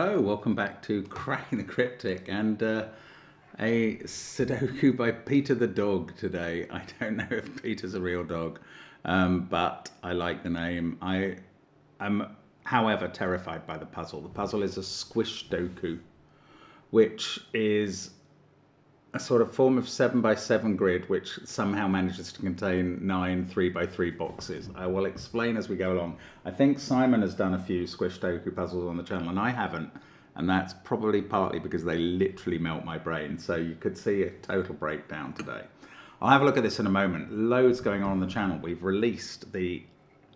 hello, welcome back to Cracking the Cryptic and a Sudoku by Peter the dog today. I don't know if Peter's a real dog, but I like the name. I am, however, terrified by the puzzle. The puzzle is a Squished Doku, which is a sort of form of 7x7 grid which somehow manages to contain 9 3x3 boxes. I will explain as we go along. I think Simon has done a few Squished Doku puzzles on the channel and I haven't, and that's probably partly because they literally melt my brain, so you could see a total breakdown today. I'll have a look at this in a moment. Loads going on the channel. We've released the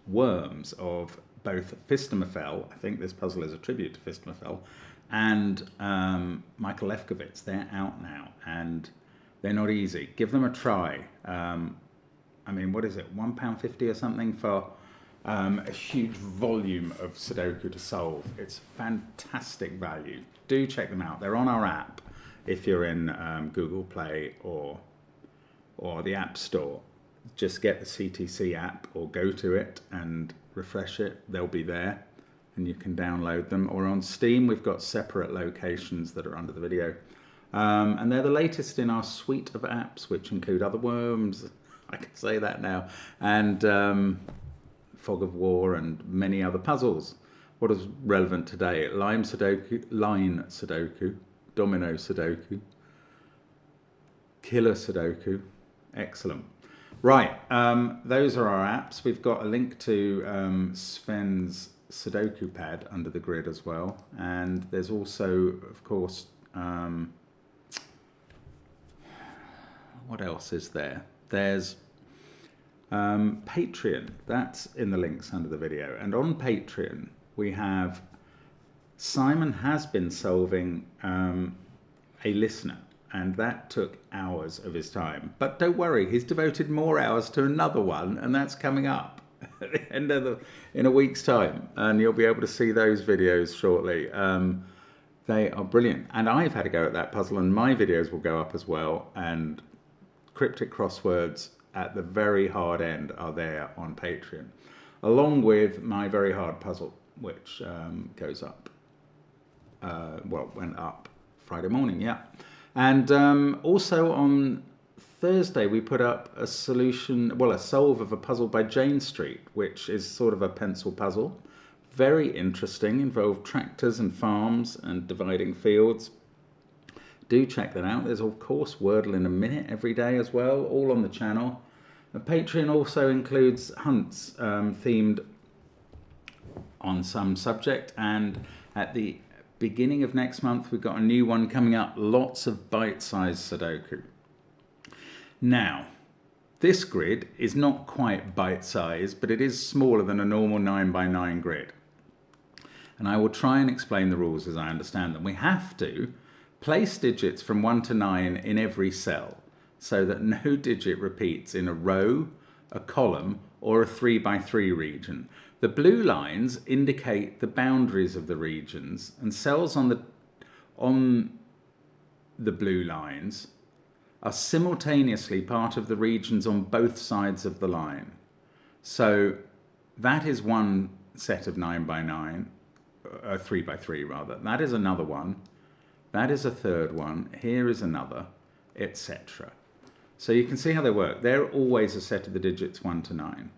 worms of both Phistomefel, I think this puzzle is a tribute to Phistomefel, and Michael Lefkowitz. They're out now and they're not easy. Give them a try. I mean, what is it, £1.50 or something for a huge volume of Sudoku to solve. It's fantastic value. Do check them out. They're on our app if you're in Google Play or the App Store. Just get the CTC app or go to it and refresh it. They'll be there and you can download them. Or on Steam, we've got separate locations that are under the video. And they're the latest in our suite of apps, which include other worms, I can say that now, and Fog of War and many other puzzles. What is relevant today? Line Sudoku, Domino Sudoku, Killer Sudoku. Excellent. Right, those are our apps. We've got a link to Sven's Sudoku pad under the grid as well, and there's also, of course, what else is there? There's Patreon. That's in the links under the video, and on Patreon we have Simon has been solving a listener, and that took hours of his time, but don't worry, he's devoted more hours to another one, and that's coming up at the end of in a week's time, and you'll be able to see those videos shortly. They are brilliant, and I've had a go at that puzzle, and my videos will go up as well, and cryptic crosswords at the very hard end are there on Patreon, along with my very hard puzzle, which goes up, went up Friday morning, yeah. And also on Thursday, we put up a solution, well, a solve of a puzzle by Jane Street, which is sort of a pencil puzzle. Very interesting, involved tractors and farms and dividing fields. Do check that out. There's, of course, Wordle in a Minute every day as well, all on the channel. And Patreon also includes hunts themed on some subject, and at the beginning of next month, we've got a new one coming up, lots of bite-sized Sudoku. Now, this grid is not quite bite-sized, but it is smaller than a normal 9x9 grid. And I will try and explain the rules as I understand them. We have to place digits from 1 to 9 in every cell so that no digit repeats in a row, a column, or a 3x3 region. The blue lines indicate the boundaries of the regions, and cells on the blue lines are simultaneously part of the regions on both sides of the line. So that is one set of 9x9, 3x3 rather. That is another one. That is a third one. Here is another, etc. So you can see how they work. They're always a set of the digits 1 to 9.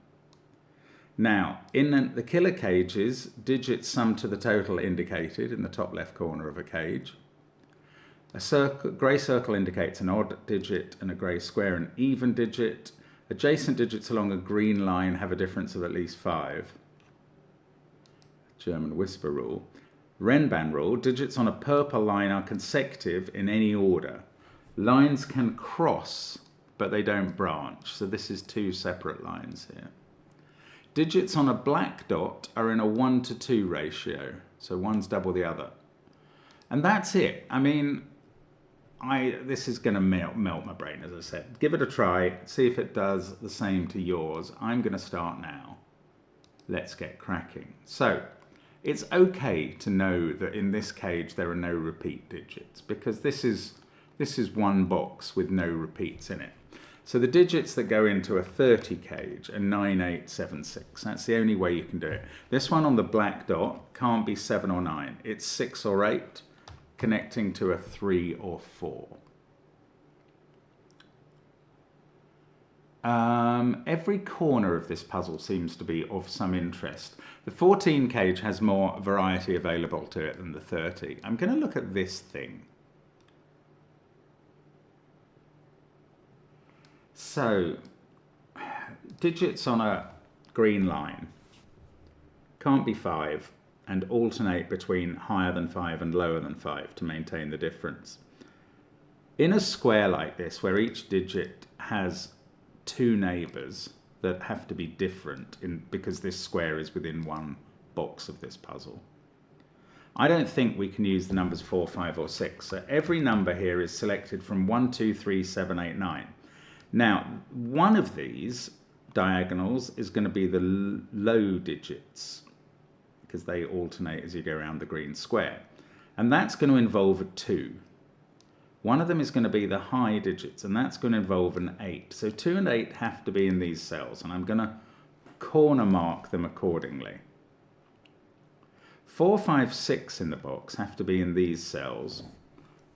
Now, in the killer cages, digits sum to the total indicated in the top left corner of a cage. A grey circle indicates an odd digit and a grey square an even digit. Adjacent digits along a green line have a difference of at least 5. German whisper rule. Renban rule, digits on a purple line are consecutive in any order. Lines can cross, but they don't branch. So this is 2 separate lines here. Digits on a black dot are in a 1 to 2 ratio. So one's double the other. And that's it. I mean, this is going to melt my brain, as I said. Give it a try. See if it does the same to yours. I'm going to start now. Let's get cracking. So it's okay to know that in this cage there are no repeat digits, because this is one box with no repeats in it. So the digits that go into a 30 cage are 9, 8, 7, 6. That's the only way you can do it. This one on the black dot can't be 7 or 9. It's 6 or 8 connecting to a 3 or 4. Every corner of this puzzle seems to be of some interest. The 14 cage has more variety available to it than the 30. I'm going to look at this thing. So, digits on a green line can't be 5 and alternate between higher than 5 and lower than 5 to maintain the difference. In a square like this, where each digit has 2 neighbours that have to be different because this square is within one box of this puzzle, I don't think we can use the numbers 4, 5 or 6. So every number here is selected from 1, 2, 3, 7, 8, 9. Now, one of these diagonals is going to be the low digits because they alternate as you go around the green square. And that's going to involve a 2. One of them is going to be the high digits, and that's going to involve an 8. So 2 and 8 have to be in these cells, and I'm going to corner mark them accordingly. 4, 5, 6 in the box have to be in these cells,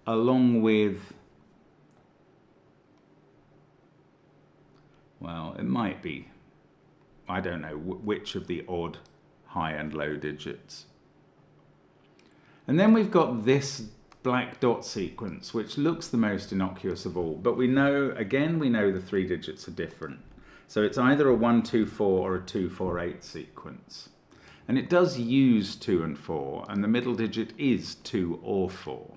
along with, well, it might be, I don't know, which of the odd high and low digits. And then we've got this black dot sequence, which looks the most innocuous of all, but we know, again, we know the 3 digits are different. So it's either a 1, 2, 4 or a 2, 4, 8 sequence. And it does use 2 and 4, and the middle digit is 2 or 4.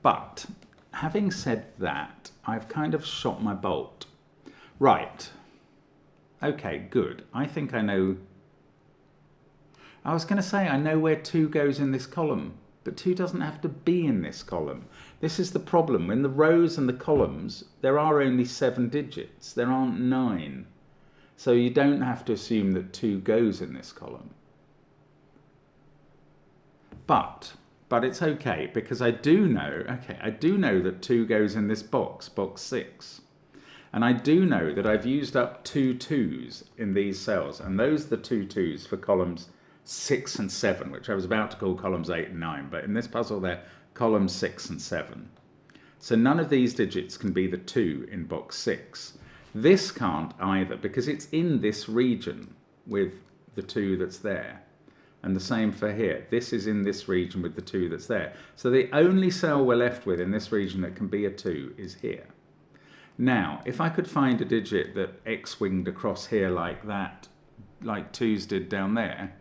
But, having said that, I've kind of shot my bolt. Right. Okay, good. I think I know. I was going to say I know where 2 goes in this column, but 2 doesn't have to be in this column. This is the problem. In the rows and the columns, there are only 7 digits. There aren't 9. So you don't have to assume that 2 goes in this column. But it's okay, because I do know that 2 goes in this box, box 6. And I do know that I've used up 2 2s in these cells, and those are the 2 2s for columns 6 and 7, which I was about to call columns 8 and 9, but in this puzzle they're columns 6 and 7. So none of these digits can be the 2 in box 6. This can't either, because it's in this region with the 2 that's there. And the same for here. This is in this region with the 2 that's there. So the only cell we're left with in this region that can be a 2 is here. Now, if I could find a digit that X-winged across here like that, like 2's did down there,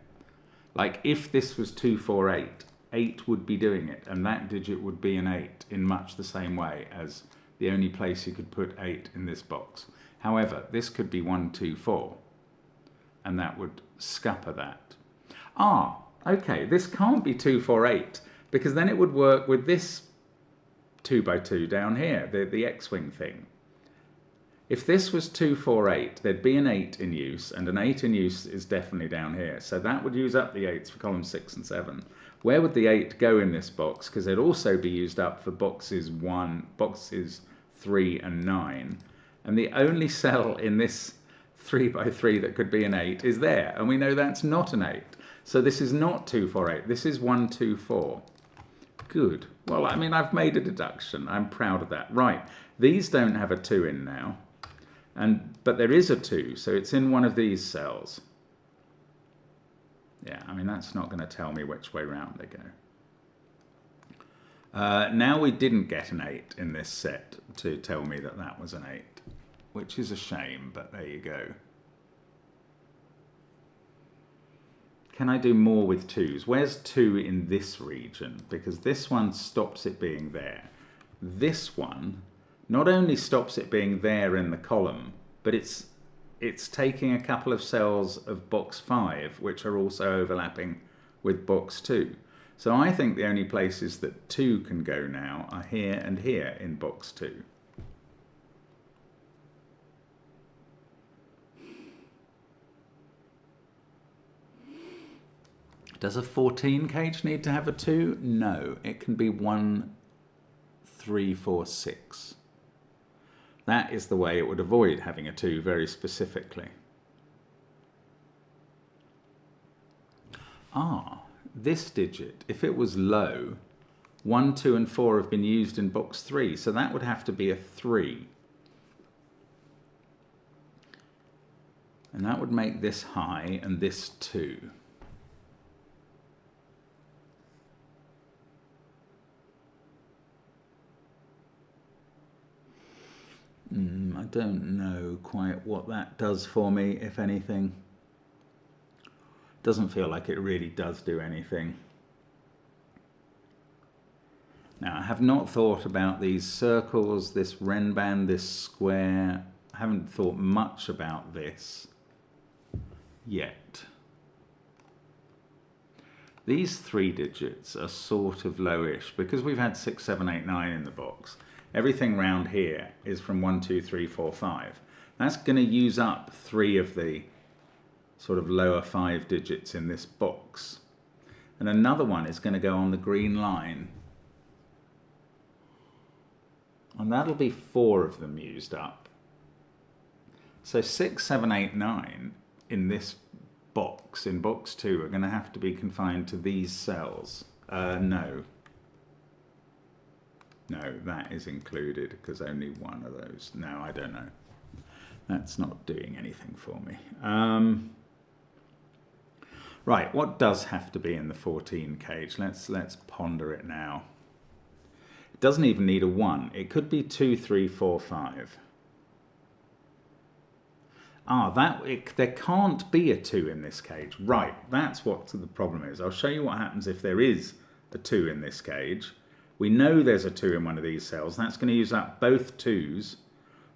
like if this was 2, 4, 8, 8 would be doing it, and that digit would be an 8 in much the same way as the only place you could put 8 in this box. However, this could be 1, 2, 4, and that would scupper that. Ah, okay, this can't be 2, 4, 8, because then it would work with this 2 by 2 down here, the X-wing thing. If this was 2, 4, 8, there'd be an 8 in use, and an 8 in use is definitely down here. So that would use up the 8s for columns 6 and 7. Where would the 8 go in this box? Because it'd also be used up for boxes 3 and 9. And the only cell in this 3 by 3 that could be an 8 is there. And we know that's not an 8. So this is not 2, 4, 8. This is 1, 2, 4. Good. Well, I mean, I've made a deduction. I'm proud of that. Right. These don't have a 2 in now. But there is a 2, so it's in one of these cells. Yeah, I mean, that's not going to tell me which way round they go. Now we didn't get an 8 in this set to tell me that that was an 8, which is a shame, but there you go. Can I do more with 2's? Where's 2 in this region? Because this one stops it being there. This one not only stops it being there in the column, but it's taking a couple of cells of box 5, which are also overlapping with box 2. So I think the only places that 2 can go now are here and here in box 2. Does a 14 cage need to have a 2? No, it can be 1, 3, 4, 6. That is the way it would avoid having a 2 very specifically. This digit, if it was low, 1, 2 and 4 have been used in box 3, so that would have to be a 3. And that would make this high and this 2. I don't know quite what that does for me, if anything. Doesn't feel like it really does do anything. Now, I have not thought about these circles, this Renband, this square. I haven't thought much about this yet. These 3 digits are sort of lowish because we've had 6, 7, 8, 9 in the box. Everything round here is from 1, 2, 3, 4, 5. That's going to use up 3 of the sort of lower 5 digits in this box. And another one is going to go on the green line. And that'll be 4 of them used up. So 6, 7, 8, 9 in this box, in box 2, are going to have to be confined to these cells. No. No, that is included because only one of those. No, I don't know. That's not doing anything for me. Right, what does have to be in the 14 cage? Let's ponder it now. It doesn't even need a 1. It could be 2, 3, 4, 5. There can't be a 2 in this cage. Right, that's what the problem is. I'll show you what happens if there is a 2 in this cage. We know there's a 2 in one of these cells. That's going to use up both 2s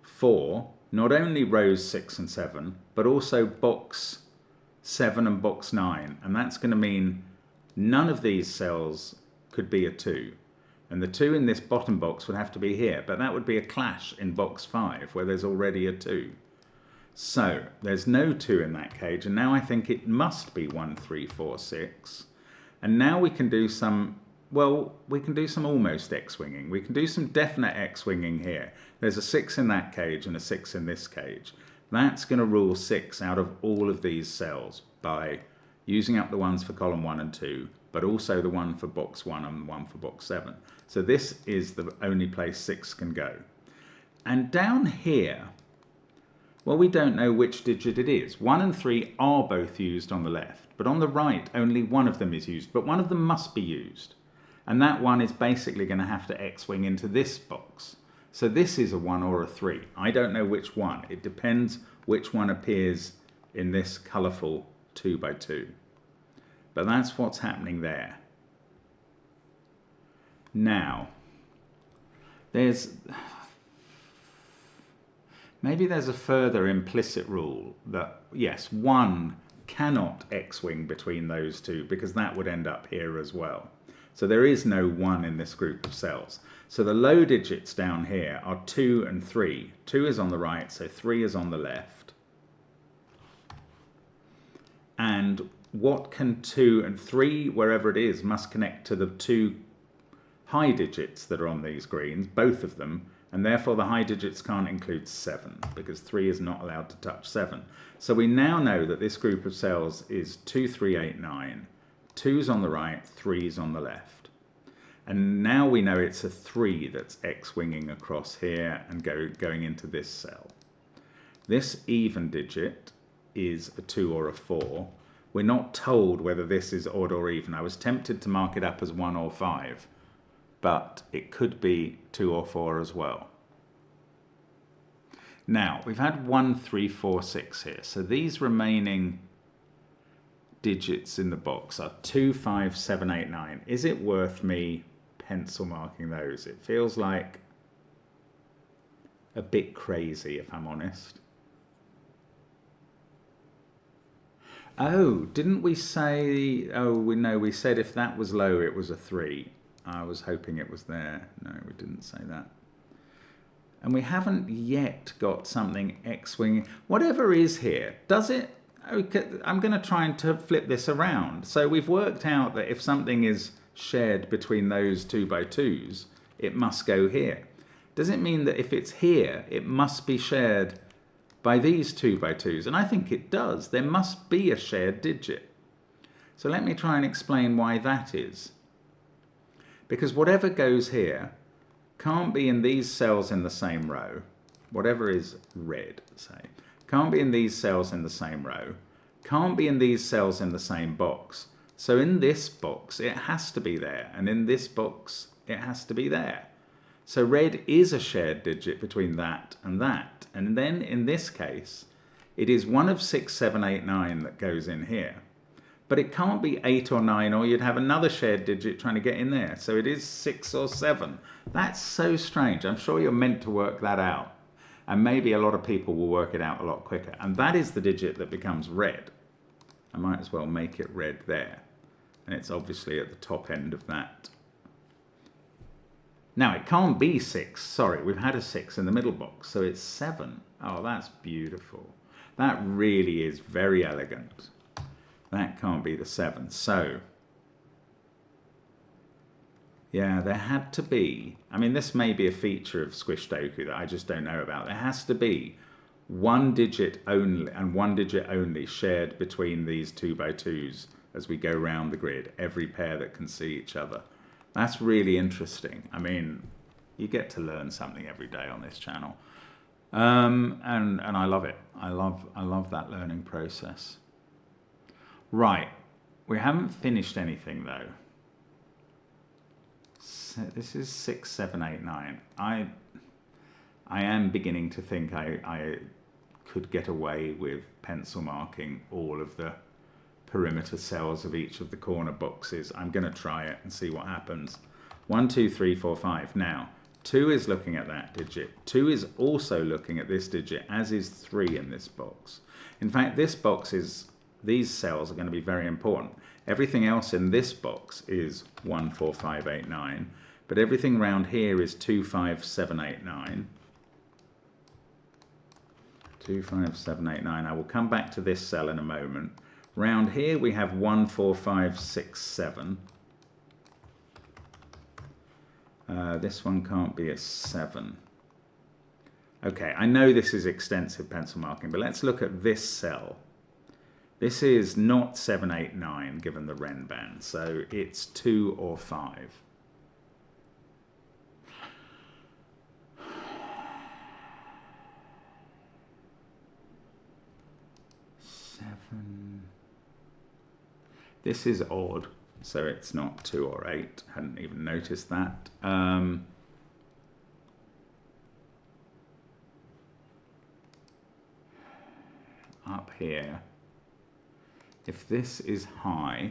for not only rows 6 and 7, but also box 7 and box 9. And that's going to mean none of these cells could be a 2. And the 2 in this bottom box would have to be here. But that would be a clash in box 5 where there's already a 2. So there's no 2 in that cage. And now I think it must be 1, 3, 4, 6. And now we can do some... Well, we can do some almost X-winging. We can do some definite X-winging here. There's a 6 in that cage and a 6 in this cage. That's going to rule 6 out of all of these cells by using up the ones for column 1 and 2, but also the one for box 1 and the one for box 7. So this is the only place 6 can go. And down here, well, we don't know which digit it is. 1 and 3 are both used on the left, but on the right, only one of them is used, but one of them must be used. And that one is basically going to have to X-wing into this box. So this is a 1 or a 3. I don't know which one. It depends which one appears in this colourful 2 by 2. But that's what's happening there. Now, maybe there's a further implicit rule that, yes, 1 cannot X-wing between those 2 because that would end up here as well. So there is no 1 in this group of cells. So the low digits down here are 2 and 3. 2 is on the right, so 3 is on the left. And what can 2 and 3, wherever it is, must connect to the 2 high digits that are on these greens, both of them, and therefore the high digits can't include 7 because 3 is not allowed to touch 7. So we now know that this group of cells is 2, 3, 8, 9. 2's on the right, 3's on the left. And now we know it's a 3 that's X-winging across here and going into this cell. This even digit is a 2 or a 4. We're not told whether this is odd or even. I was tempted to mark it up as 1 or 5, but it could be 2 or 4 as well. Now, we've had 1, 3, 4, 6 here. So these remaining digits in the box are 2, 5, 7, 8, 9. Is it worth me pencil marking those? It feels like a bit crazy, if I'm honest. Oh, didn't we say... Oh, we said if that was low, it was a 3. I was hoping it was there. No, we didn't say that. And we haven't yet got something X-wing. Whatever is here, does it... Okay, I'm going to try and flip this around. So we've worked out that if something is shared between those 2 by 2s, it must go here. does it mean that if it's here, it must be shared by these 2 by 2s? And I think it does. There must be a shared digit. So let me try and explain why that is. Because whatever goes here can't be in these cells in the same row. Whatever is red, say, can't be in these cells in the same row. Can't be in these cells in the same box. So in this box, it has to be there. And in this box, it has to be there. So red is a shared digit between that and that. And then in this case, it is one of 6, 7, 8, 9 that goes in here. But it can't be 8 or 9, or you'd have another shared digit trying to get in there. So it is 6 or 7. That's so strange. I'm sure you're meant to work that out. And maybe a lot of people will work it out a lot quicker. And that is the digit that becomes red. I might as well make it red there. And it's obviously at the top end of that. Now, it can't be 6. Sorry, we've had a 6 in the middle box. So it's 7. Oh, that's beautiful. That really is very elegant. That can't be the 7. So, yeah, there had to be, I mean, this may be a feature of Squished that I just don't know about. There has to be one digit only and one digit only shared between these 2 by 2s as we go round the grid, every pair that can see each other. That's really interesting. I mean, you get to learn something every day on this channel. And I love it. I love that learning process. Right, we haven't finished anything though. So this is 6, 7, 8, 9. I am beginning to think I could get away with pencil marking all of the perimeter cells of each of the corner boxes. I'm going to try it and see what happens. 1, 2, 3, 4, 5. Now, 2 is looking at that digit. 2 is also looking at this digit, as is 3 in this box. In fact, this box is, these cells are going to be very important. Everything else in this box is 1, 4, 5, 8, 9. But everything around here is 2, 5, 7, 8, 9. 2, 5, 7, 8, 9. I will come back to this cell in a moment. Round here we have 1, 4, 5, 6, 7. This one can't be a 7. Okay, I know this is extensive pencil marking, but let's look at this cell. This is not 7, 8, 9, given the Wren band, so it's 2 or 5. This is odd, so it's not 2 or 8. Hadn't even noticed that. Up here, if this is high,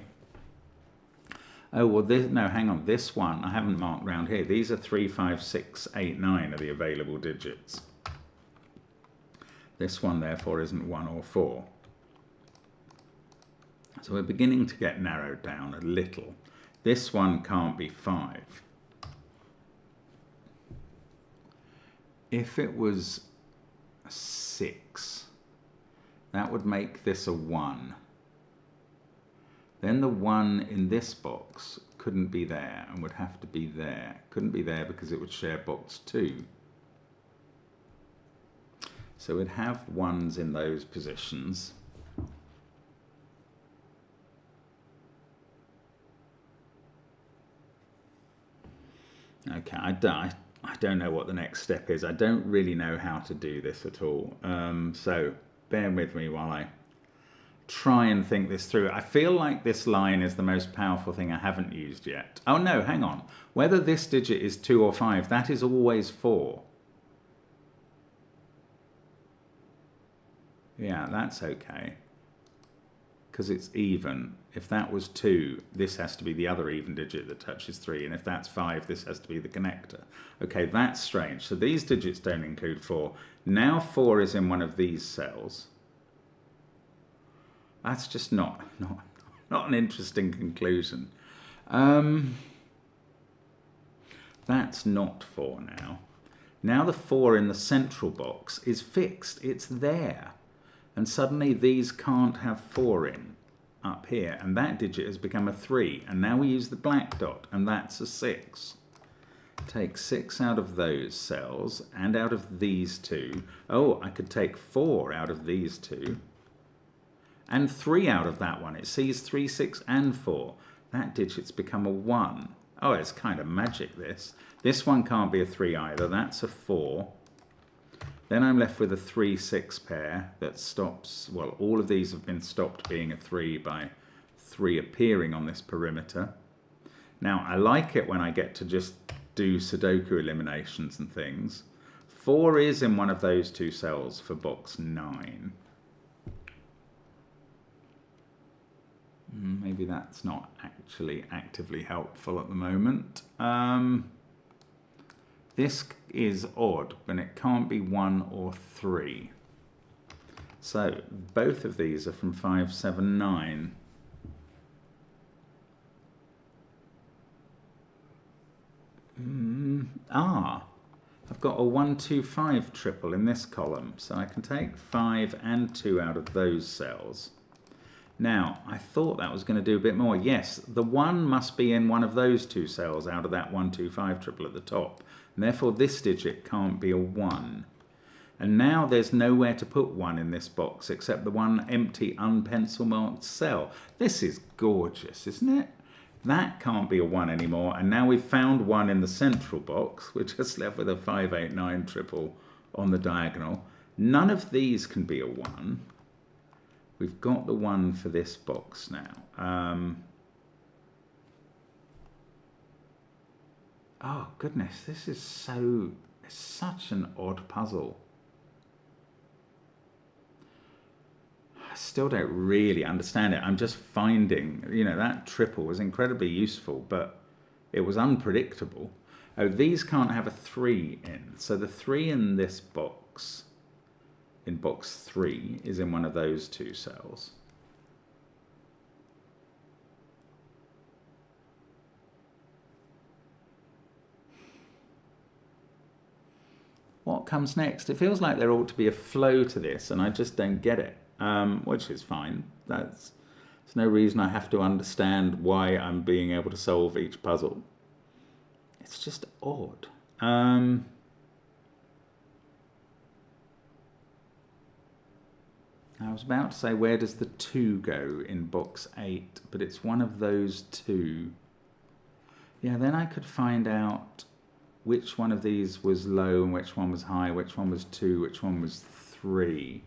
oh well, this, no, hang on, this one I haven't marked round here. These are 3, 5, 6, 8, 9 are the available digits. This one therefore isn't 1 or 4. So we're beginning to get narrowed down a little. This one can't be 5. If it was a 6, that would make this a 1. Then the 1 in this box couldn't be there and would have to be there. Couldn't be there because it would share box 2. So we'd have 1s in those positions. Okay, I don't know what the next step is. I don't really know how to do this at all. So bear with me while I try and think this through. I feel like this line is the most powerful thing I haven't used yet. Oh no, hang on. Whether this digit is 2 or 5, that is always 4. Yeah, that's okay. Because it's even. If that was 2, this has to be the other even digit that touches 3. And if that's 5, this has to be the connector. Okay, that's strange. So these digits don't include 4. Now 4 is in one of these cells. That's just not an interesting conclusion. That's not 4 now. Now the 4 in the central box is fixed. It's there. And suddenly these can't have 4 in up here. And that digit has become a 3. And now we use the black dot, and that's a 6. take 6 out of those cells and out of these two. Oh, I could take 4 out of these two and 3 out of that one. It sees 3, 6 and 4. That digit's become a 1. Oh, it's kind of magic, this. This one can't be a 3 either. That's a 4. Then I'm left with a 3, 6 pair that stops, well, all of these have been stopped being a 3 by 3 appearing on this perimeter. Now, I like it when I get to just do Sudoku eliminations and things. 4 is in one of those two cells for box 9. Maybe that's not actually actively helpful at the moment. This is odd, but it can't be 1 or 3. So both of these are from 5, 7, 9. I've got a 1, 2, 5 triple in this column, so I can take 5 and 2 out of those cells. Now, I thought that was going to do a bit more. Yes, the 1 must be in one of those two cells out of that 1, 2, 5 triple at the top. And therefore, this digit can't be a 1. And now there's nowhere to put 1 in this box except the one empty, unpencil marked cell. This is gorgeous, isn't it? That can't be a 1 anymore. And now we've found 1 in the central box. We're just left with a 5, 8, 9 triple on the diagonal. None of these can be a 1. We've got the 1 for this box now. Oh, goodness, this is such an odd puzzle. I still don't really understand it. I'm just finding, that triple was incredibly useful, but it was unpredictable. Oh, these can't have a 3 in. So the 3 in this box, in box 3, is in one of those two cells. What comes next? It feels like there ought to be a flow to this, and I just don't get it, which is fine. There's no reason I have to understand why I'm being able to solve each puzzle. It's just odd. I was about to say, where does the 2 go in box 8? But it's one of those 2. Yeah, then I could find out which one of these was low and which one was high, which one was 2, which one was 3.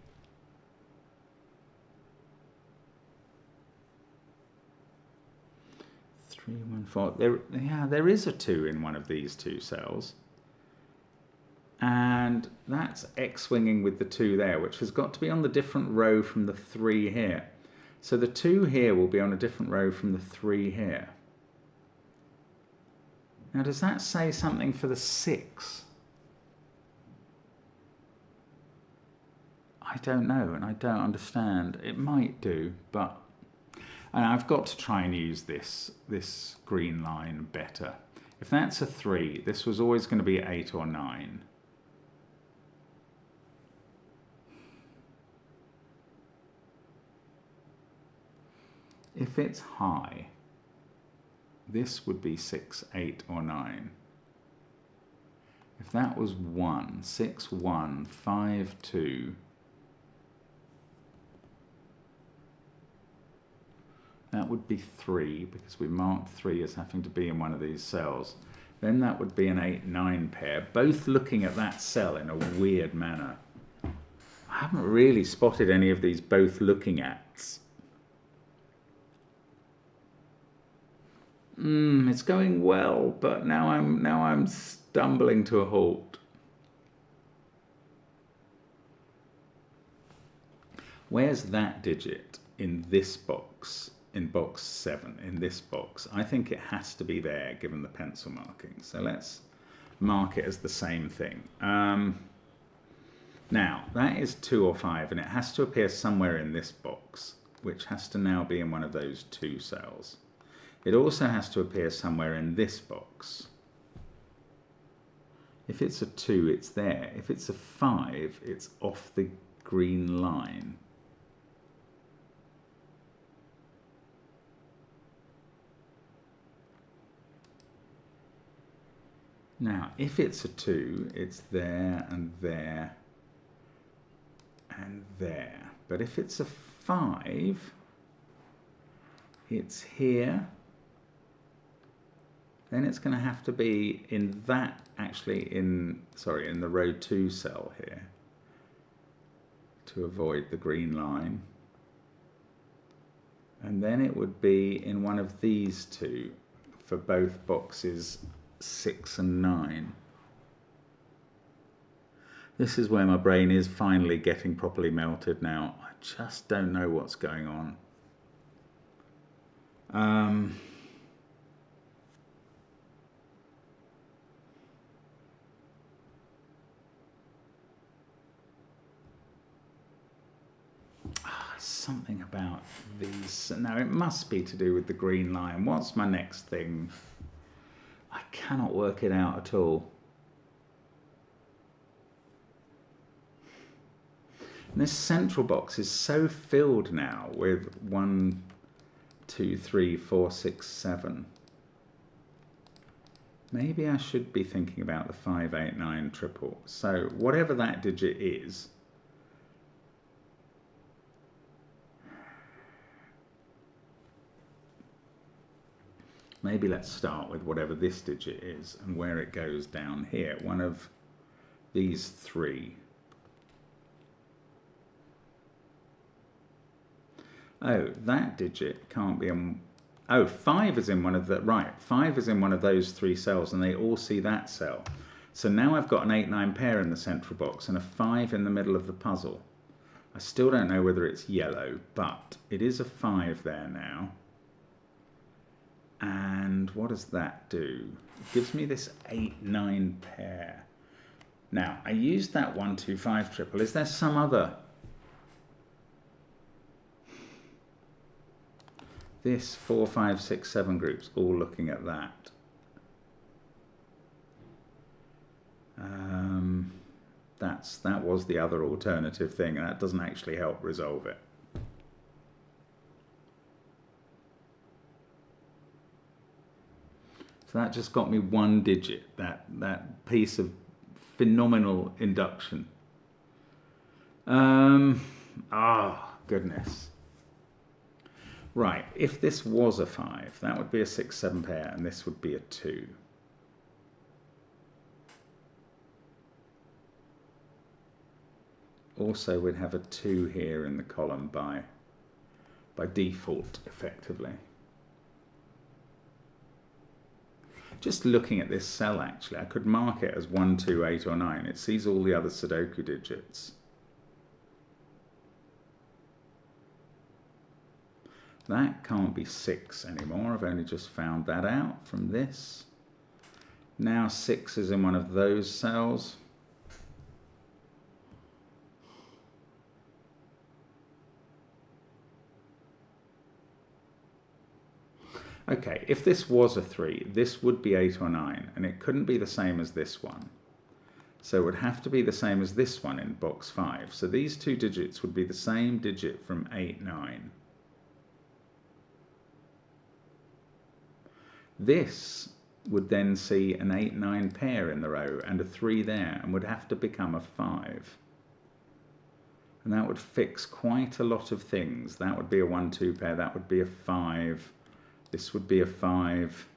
Three, 1, 4. There is a 2 in one of these two cells. And that's X-winging with the 2 there, which has got to be on the different row from the 3 here. So the 2 here will be on a different row from the 3 here. Now, does that say something for the 6? I don't know, and I don't understand. It might do, but and I've got to try and use this green line better. If that's a 3, this was always going to be 8 or 9. If it's high, this would be 6, 8, or 9. If that was 1, 6, 1, 5, 2, that would be 3, because we marked 3 as having to be in one of these cells. Then that would be an 8, 9 pair, both looking at that cell in a weird manner. I haven't really spotted any of these both looking ats. It's going well, but now I'm stumbling to a halt. Where's that digit in this box? In box 7, in this box? I think it has to be there, given the pencil marking. So let's mark it as the same thing. Now, that is 2 or 5, and it has to appear somewhere in this box, which has to now be in one of those 2 cells. It also has to appear somewhere in this box. If it's a 2, it's there. If it's a 5, it's off the green line. Now, if it's a 2, it's there and there and there. But if it's a 5, it's here. Then it's going to have to be in that, actually in the row 2 cell here, to avoid the green line. And then it would be in one of these two for both boxes 6 and 9. This is where my brain is finally getting properly melted now. I just don't know what's going on. Something about these. Now, it must be to do with the green line. What's my next thing? I cannot work it out at all. And this central box is so filled now with 1, 2, 3, 4, 6, 7. Maybe I should be thinking about the 5, 8, 9 triple. So whatever that digit is, maybe let's start with whatever this digit is and where it goes down here. One of these 3. Oh, that digit can't be in... Oh, 5 is in one of the... Right, 5 is in one of those 3 cells, and they all see that cell. So now I've got an 8-9 pair in the central box and a 5 in the middle of the puzzle. I still don't know whether it's yellow, but it is a 5 there now. And what does that do? It gives me this 8-9 pair. Now, I used that 1, 2, 5 triple. Is there some other... This 4, 5, 6, 7 groups all looking at that. That was the other alternative thing, and that doesn't actually help resolve it. So that just got me 1 digit, that piece of phenomenal induction. Goodness. Right, if this was a 5, that would be a 6, 7 pair, and this would be a 2. Also, we'd have a 2 here in the column by default, effectively. Just looking at this cell, actually, I could mark it as 1, 2, 8, or 9. It sees all the other Sudoku digits. That can't be 6 anymore. I've only just found that out from this. Now 6 is in one of those cells. Okay, if this was a 3, this would be 8 or 9, and it couldn't be the same as this one. So it would have to be the same as this one in box 5. So these 2 digits would be the same digit from 8, 9. This would then see an 8, 9 pair in the row and a 3 there, and would have to become a 5. And that would fix quite a lot of things. That would be a 1, 2 pair, that would be a 5. This would be a 5.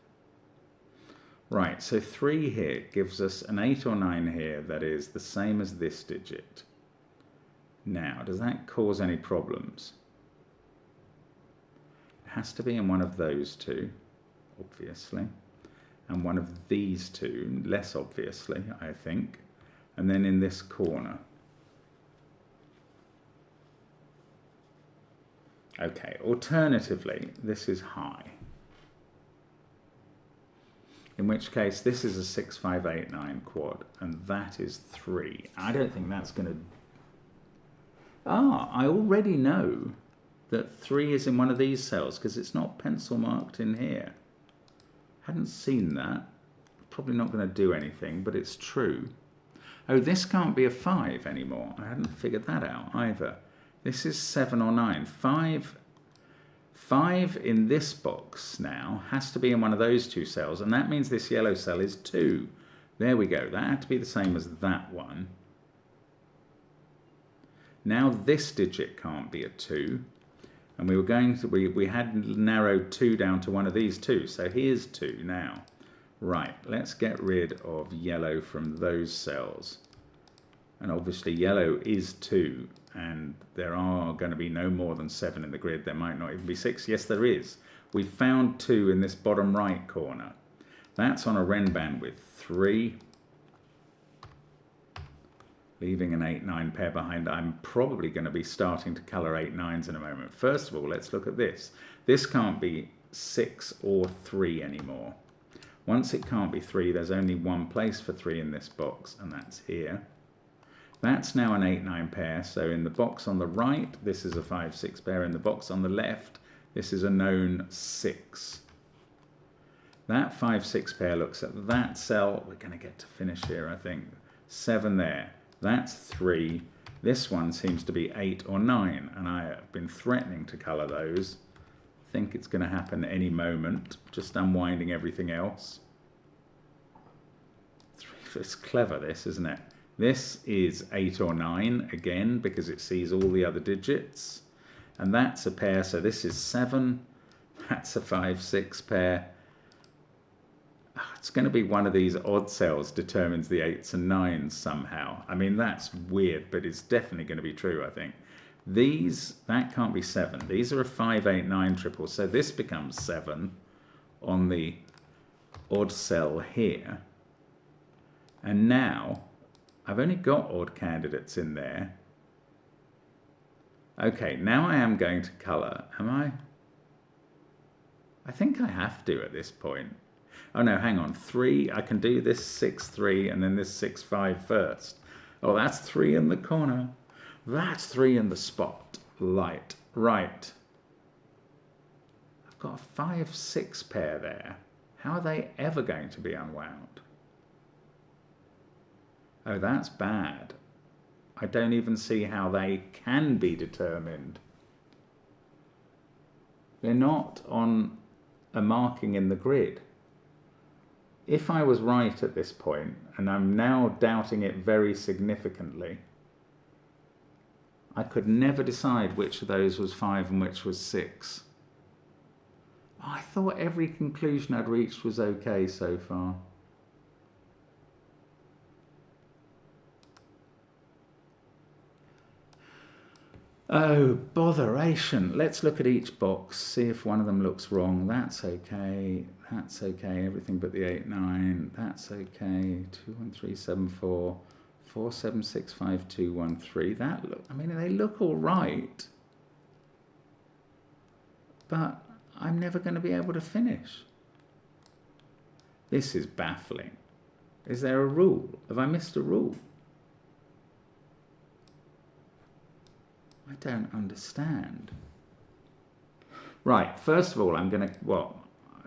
Right, so 3 here gives us an 8 or 9 here that is the same as this digit. Now, does that cause any problems? It has to be in one of those 2, obviously, and one of these 2, less obviously, I think, and then in this corner. Okay, alternatively, this is high. In which case, this is a 6, 5, 8, 9 quad, and that is 3. I don't think that's going to... I already know that 3 is in one of these cells, because it's not pencil marked in here. Hadn't seen that. Probably not going to do anything, but it's true. Oh, this can't be a 5 anymore. I hadn't figured that out either. This is 7 or 9. 5 in this box now has to be in one of those 2 cells, and that means this yellow cell is 2. There we go. That had to be the same as that one. Now this digit can't be a 2. And we were going to, we had narrowed 2 down to one of these 2. So here's 2 now. Right, let's get rid of yellow from those cells. And obviously yellow is 2. And there are going to be no more than 7 in the grid. There might not even be 6. Yes, there is. We found 2 in this bottom right corner. That's on a Ren band with 3. Leaving an 8-9 pair behind. I'm probably going to be starting to colour 8-9s in a moment. First of all, let's look at this. This can't be 6 or 3 anymore. Once it can't be 3, there's only one place for 3 in this box, and that's here. That's now an 8-9 pair, so in the box on the right, this is a 5-6 pair. In the box on the left, this is a known 6. That 5-6 pair looks at that cell. We're going to get to finish here, I think. 7 there. That's 3. This one seems to be 8 or 9, and I have been threatening to colour those. I think it's going to happen any moment. Just unwinding everything else. It's clever, this, isn't it? This is 8 or 9, again, because it sees all the other digits. And that's a pair, so this is 7. That's a 5-6 pair. It's going to be one of these odd cells determines the 8s and 9s somehow. I mean, that's weird, but it's definitely going to be true, I think. These, that can't be 7. These are a 5, 8, 9 triple. So this becomes 7 on the odd cell here. And now, I've only got odd candidates in there. Okay, now I am going to colour. Am I? I think I have to at this point. Oh no, hang on. 3, I can do this 6, 3, and then this 6, 5 first. Oh, that's 3 in the corner. That's 3 in the spot. Light. Right. I've got a 5, 6 pair there. How are they ever going to be unwound? Oh, that's bad. I don't even see how they can be determined. They're not on a marking in the grid. If I was right at this point, and I'm now doubting it very significantly, I could never decide which of those was 5 and which was 6. Oh, I thought every conclusion I'd reached was okay so far. Oh, botheration. Let's look at each box, see if one of them looks wrong. That's okay. That's okay. Everything but the 8, 9. That's okay. 2, 1, 3, 7, 4. 4, 7, 6, 5, 2, 1, 3. That look, I mean, they look all right. But I'm never going to be able to finish. This is baffling. Is there a rule? Have I missed a rule? I don't understand. Right, first of all, I'm going to, well,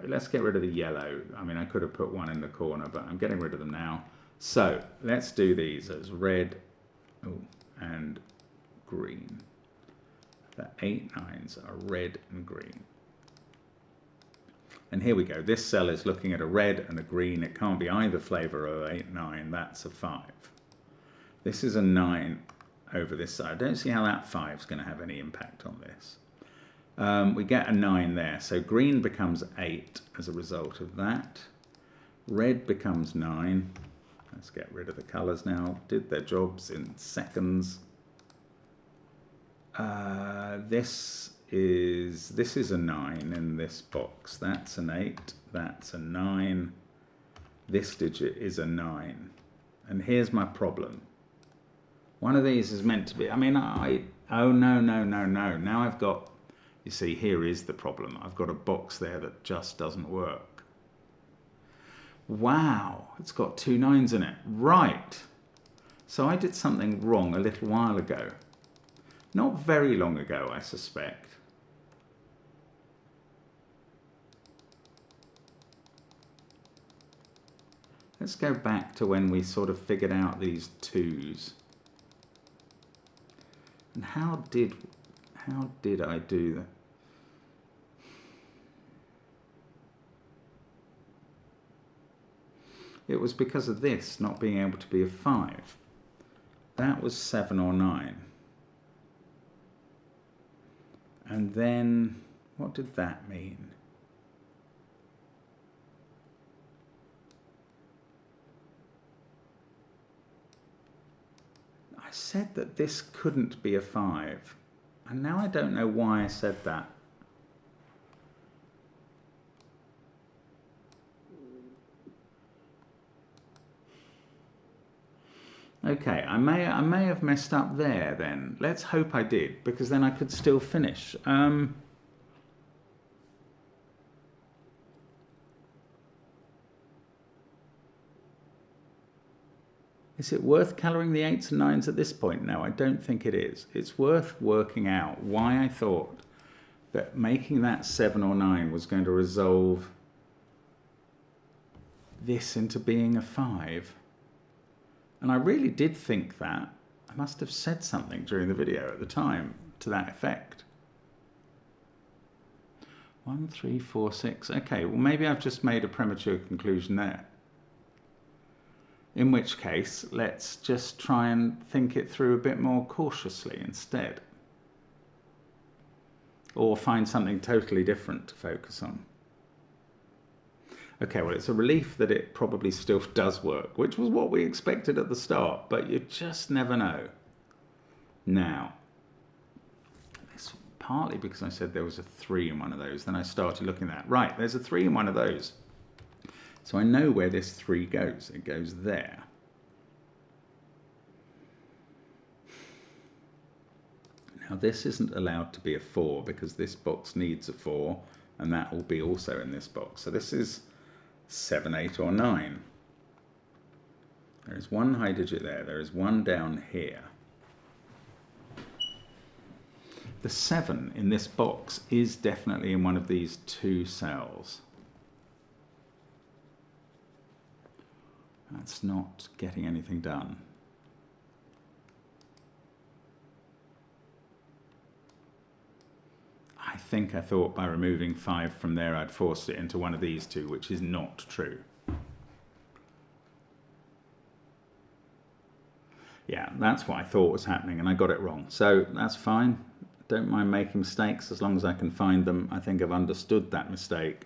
let's get rid of the yellow. I mean, I could have put one in the corner, but I'm getting rid of them now. So, let's do these as red and green. The 8, 9s are red and green. And here we go. This cell is looking at a red and a green. It can't be either flavour of 8, 9. That's a 5. This is a 9 over this side. I don't see how that 5 is going to have any impact on this. We get a 9 there. So green becomes 8 as a result of that. Red becomes 9. Let's get rid of the colours now. Did their jobs in seconds. This is a 9 in this box. That's an 8. That's a 9. This digit is a 9. And here's my problem. One of these is meant to be, I mean, oh no. Now I've got, you see, here is the problem. I've got a box there that just doesn't work. Wow, it's got 2 9s in it. Right. So I did something wrong a little while ago. Not very long ago, I suspect. Let's go back to when we sort of figured out these 2s. And how did I do that? it was because of this not being able to be a 5. That was 7 or 9. And then, what did that mean? I said that this couldn't be a 5. And now I don't know why I said that. Okay, I may have messed up there then. Let's hope I did, because then I could still finish. Is it worth colouring the 8s and 9s at this point? No, I don't think it is. It's worth working out why I thought that making that 7 or 9 was going to resolve this into being a 5. And I really did think that. I must have said something during the video at the time to that effect. 1, 3, 4, 6. Okay, well maybe I've just made a premature conclusion there. In which case, let's just try and think it through a bit more cautiously instead. Or find something totally different to focus on. Okay, well, it's a relief that it probably still does work, which was what we expected at the start, but you just never know. Now, this partly because I said there was a 3 in one of those, then I started looking at that. Right, there's a 3 in one of those. So I know where this 3 goes. It goes there. Now, this isn't allowed to be a 4 because this box needs a 4, and that will be also in this box. So this is 7, 8, or 9. There is one high digit there. There is one down here. The 7 in this box is definitely in one of these 2 cells. That's not getting anything done. I think I thought by removing 5 from there I'd forced it into one of these 2, which is not true. Yeah, that's what I thought was happening, and I got it wrong. So that's fine. Don't mind making mistakes as long as I can find them. I think I've understood that mistake,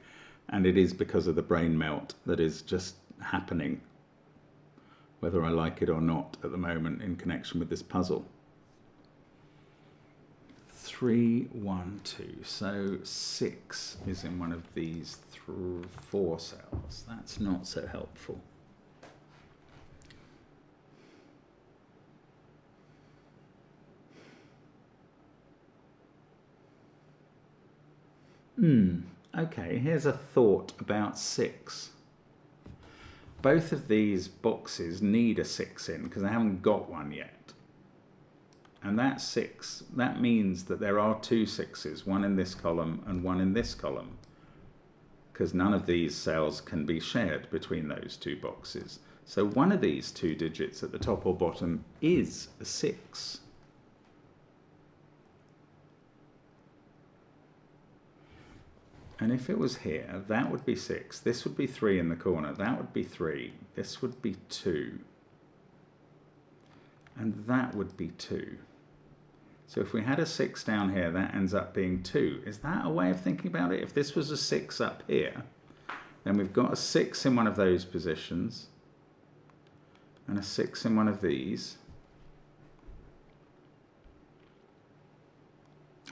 and it is because of the brain melt that is just happening, whether I like it or not at the moment in connection with this puzzle. 3, 1, 2. So 6 is in one of these 4 cells. That's not so helpful. Okay, here's a thought about 6. Both of these boxes need a 6 in because I haven't got one yet. And that 6, that means that there are 2 6s, one in this column and one in this column, because none of these cells can be shared between those 2 boxes. So one of these 2 digits at the top or bottom is a 6. And if it was here, that would be 6. This would be 3 in the corner. That would be 3. This would be 2. And that would be 2. So if we had a 6 down here, that ends up being 2. Is that a way of thinking about it? If this was a 6 up here, then we've got a 6 in one of those positions, and a 6 in one of these.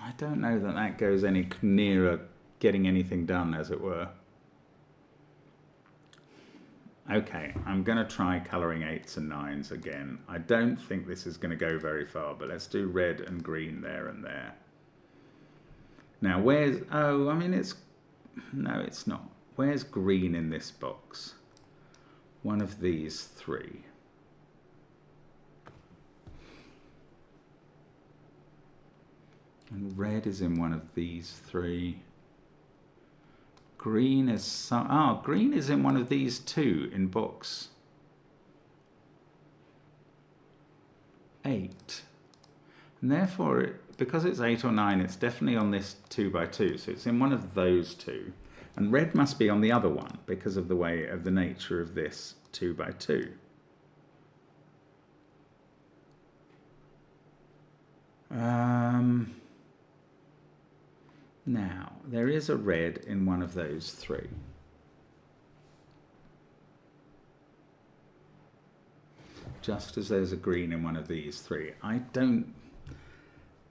I don't know that that goes any nearer getting anything done, as it were. Okay, I'm going to try colouring 8s and 9s again. I don't think this is going to go very far, but let's do red and green there and there. Now, where's... Oh, I mean, it's... No, it's not. Where's green in this box? One of these 3. And red is in one of these 3. Green is green is in one of these 2 in box 8, and therefore because it's 8 or 9, it's definitely on this 2 by 2, so it's in one of those 2. And red must be on the other one because of the way of the nature of this 2 by 2. Now, there is a red in one of those 3. Just as there's a green in one of these 3. I don't...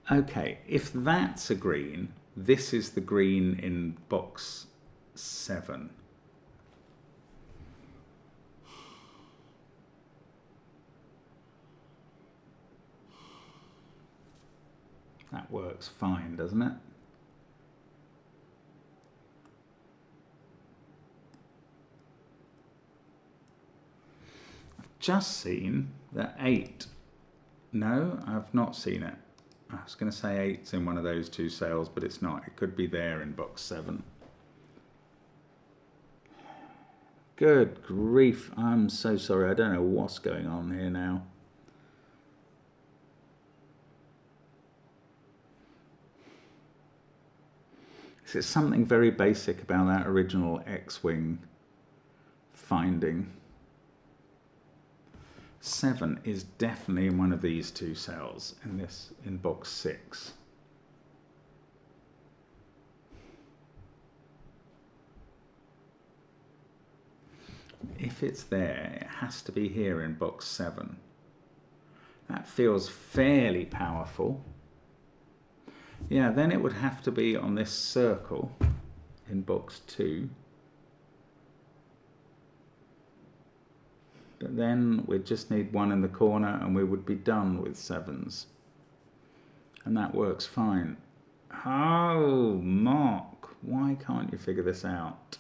Okay, if that's a green, this is the green in box 7. That works fine, doesn't it? I've just seen that 8. No, I've not seen it. I was going to say 8's in one of those 2 sales, but it's not. It could be there in box 7. Good grief. I'm so sorry. I don't know what's going on here now. There's something very basic about that original X-Wing finding. 7 is definitely in one of these 2 cells in box 6. If it's there, it has to be here in box 7. That feels fairly powerful. Yeah, then it would have to be on this circle in box 2. But then we'd just need 1 in the corner and we would be done with 7s. And that works fine. Oh, Mark, why can't you figure this out?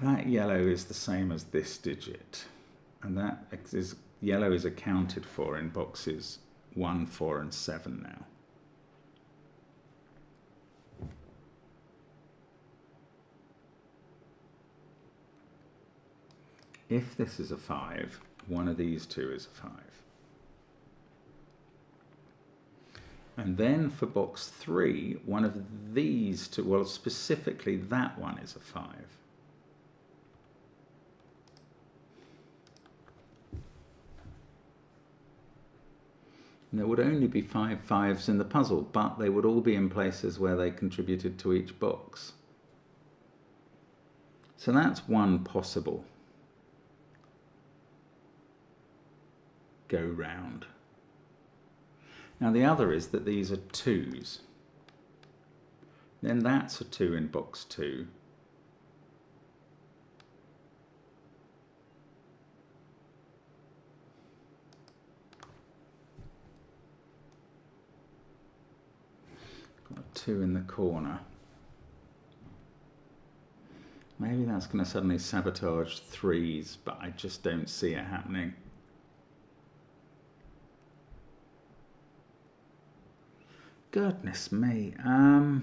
That yellow is the same as this digit. And that yellow is accounted for in boxes 1, 4 and 7 now. If this is a 5, one of these 2 is a 5. And then for box 3, one of these 2, well, specifically that one is a 5. And there would only be 5 5s in the puzzle, but they would all be in places where they contributed to each box. So that's one possible go round. Now the other is that these are 2s. Then that's a 2 in box 2. Got a 2 in the corner. Maybe that's going to suddenly sabotage 3s, but I just don't see it happening. Goodness me. I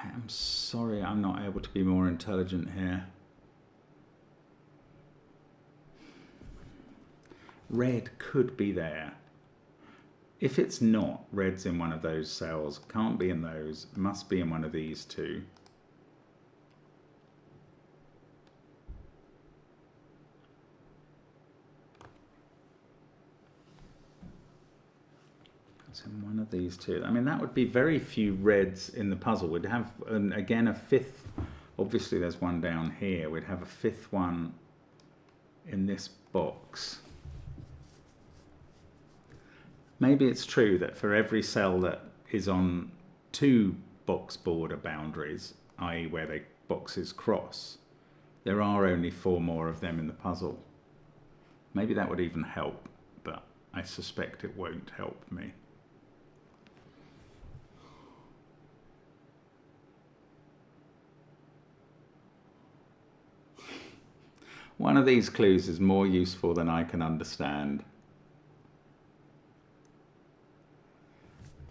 am sorry I'm not able to be more intelligent here. Red could be there. If it's not, red's in one of those cells. Can't be in those. Must be in one of these 2. It's in one of these 2. I mean, that would be very few reds in the puzzle. We'd have, again, a 5th. Obviously, there's one down here. We'd have a 5th one in this box. Maybe it's true that for every cell that is on 2 box border boundaries, i.e. where the boxes cross, there are only 4 more of them in the puzzle. Maybe that would even help, but I suspect it won't help me. One of these clues is more useful than I can understand.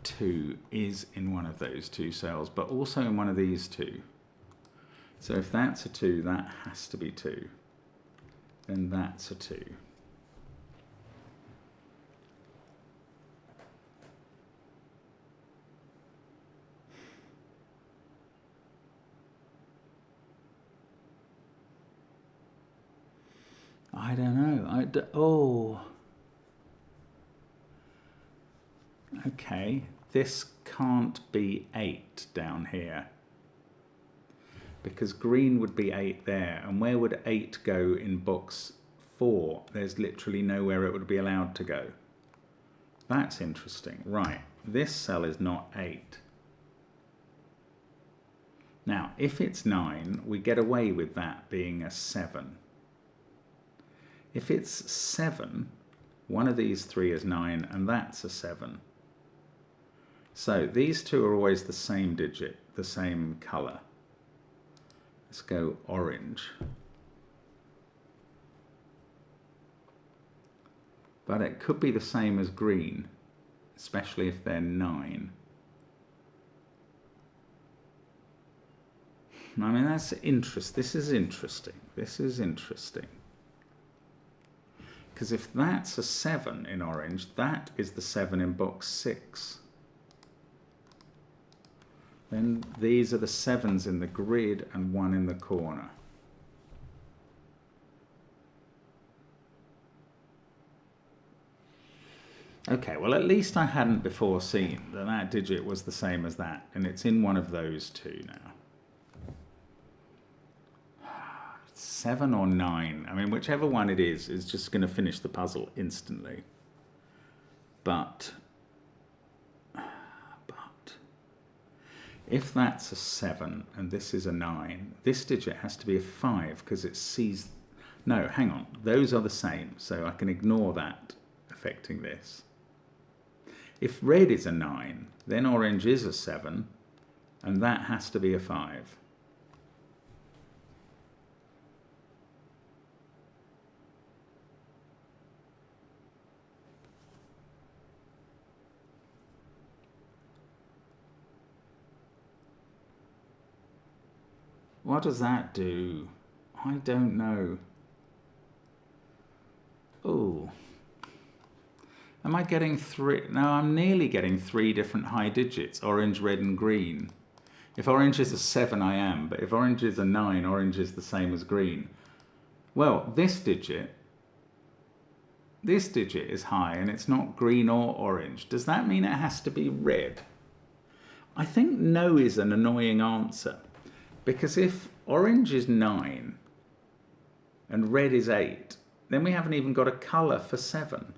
2 is in one of those 2 cells, but also in one of these 2. So if that's a 2, that has to be 2. then that's a 2. I don't know. Oh. Okay. This can't be 8 down here. Because green would be 8 there. And where would 8 go in box 4? There's literally nowhere it would be allowed to go. That's interesting. Right. This cell is not 8. Now, if it's 9, we get away with that being a 7. If it's 7, one of these 3 is 9, and that's a 7. So these two are always the same digit, the same colour. Let's go orange. But it could be the same as green, especially if they're 9. I mean, that's interesting. This is interesting. This is interesting. Because if that's a 7 in orange, that is the 7 in box 6. Then these are the 7s in the grid and 1 in the corner. Okay, well, at least I hadn't before seen that that digit was the same as that, and it's in one of those two now. 7 or 9, I mean, whichever one it is just going to finish the puzzle instantly. But if that's a 7 and this is a 9, this digit has to be a 5 because it sees... No, hang on, those are the same, so I can ignore that affecting this. If red is a 9, then orange is a 7, and that has to be a 5. What does that do? I don't know. Oh. Am I getting 3? No, I'm nearly getting 3 different high digits, orange, red and green. If orange is a 7, I am, but if orange is a 9, orange is the same as green. Well, this digit is high and it's not green or orange. Does that mean it has to be red? I think no is an annoying answer. Because if orange is 9 and red is 8, then we haven't even got a colour for 7.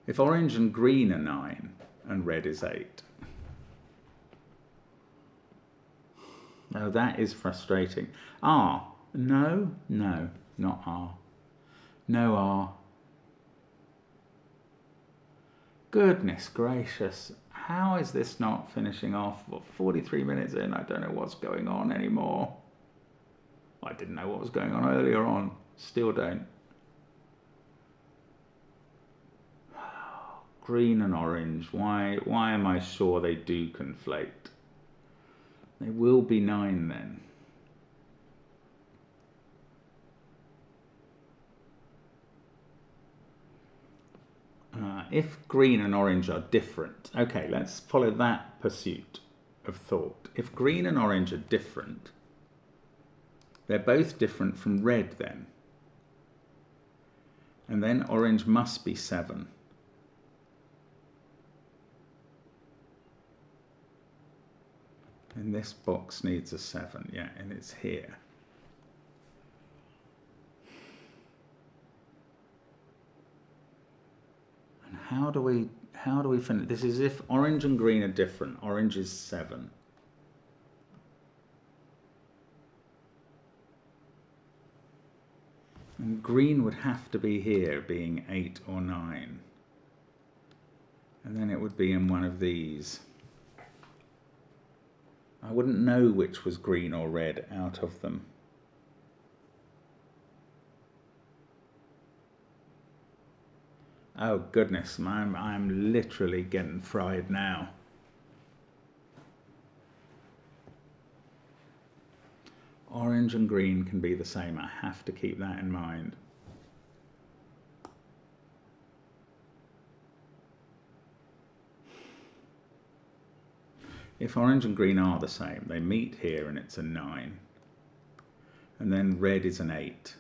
If orange and green are 9 and red is 8. Oh, that is frustrating. R. No, not R. No R. Goodness gracious. How is this not finishing off? What, 43 minutes in, I don't know what's going on anymore. I didn't know what was going on earlier on. Still don't. Green and orange. Why am I sure they do conflate? They will be 9 then. If green and orange are different, okay, let's follow that pursuit of thought. If green and orange are different, they're both different from red then. And then orange must be 7. And this box needs a 7, yeah, and it's here. And how do we finish? This is if orange and green are different. Orange is 7. And green would have to be here, being 8 or 9. And then it would be in one of these. I wouldn't know which was green or red out of them. Oh goodness, I'm literally getting fried now. orange and green can be the same. I have to keep that in mind. If orange and green are the same, they meet here and it's a 9. And then red is an 8.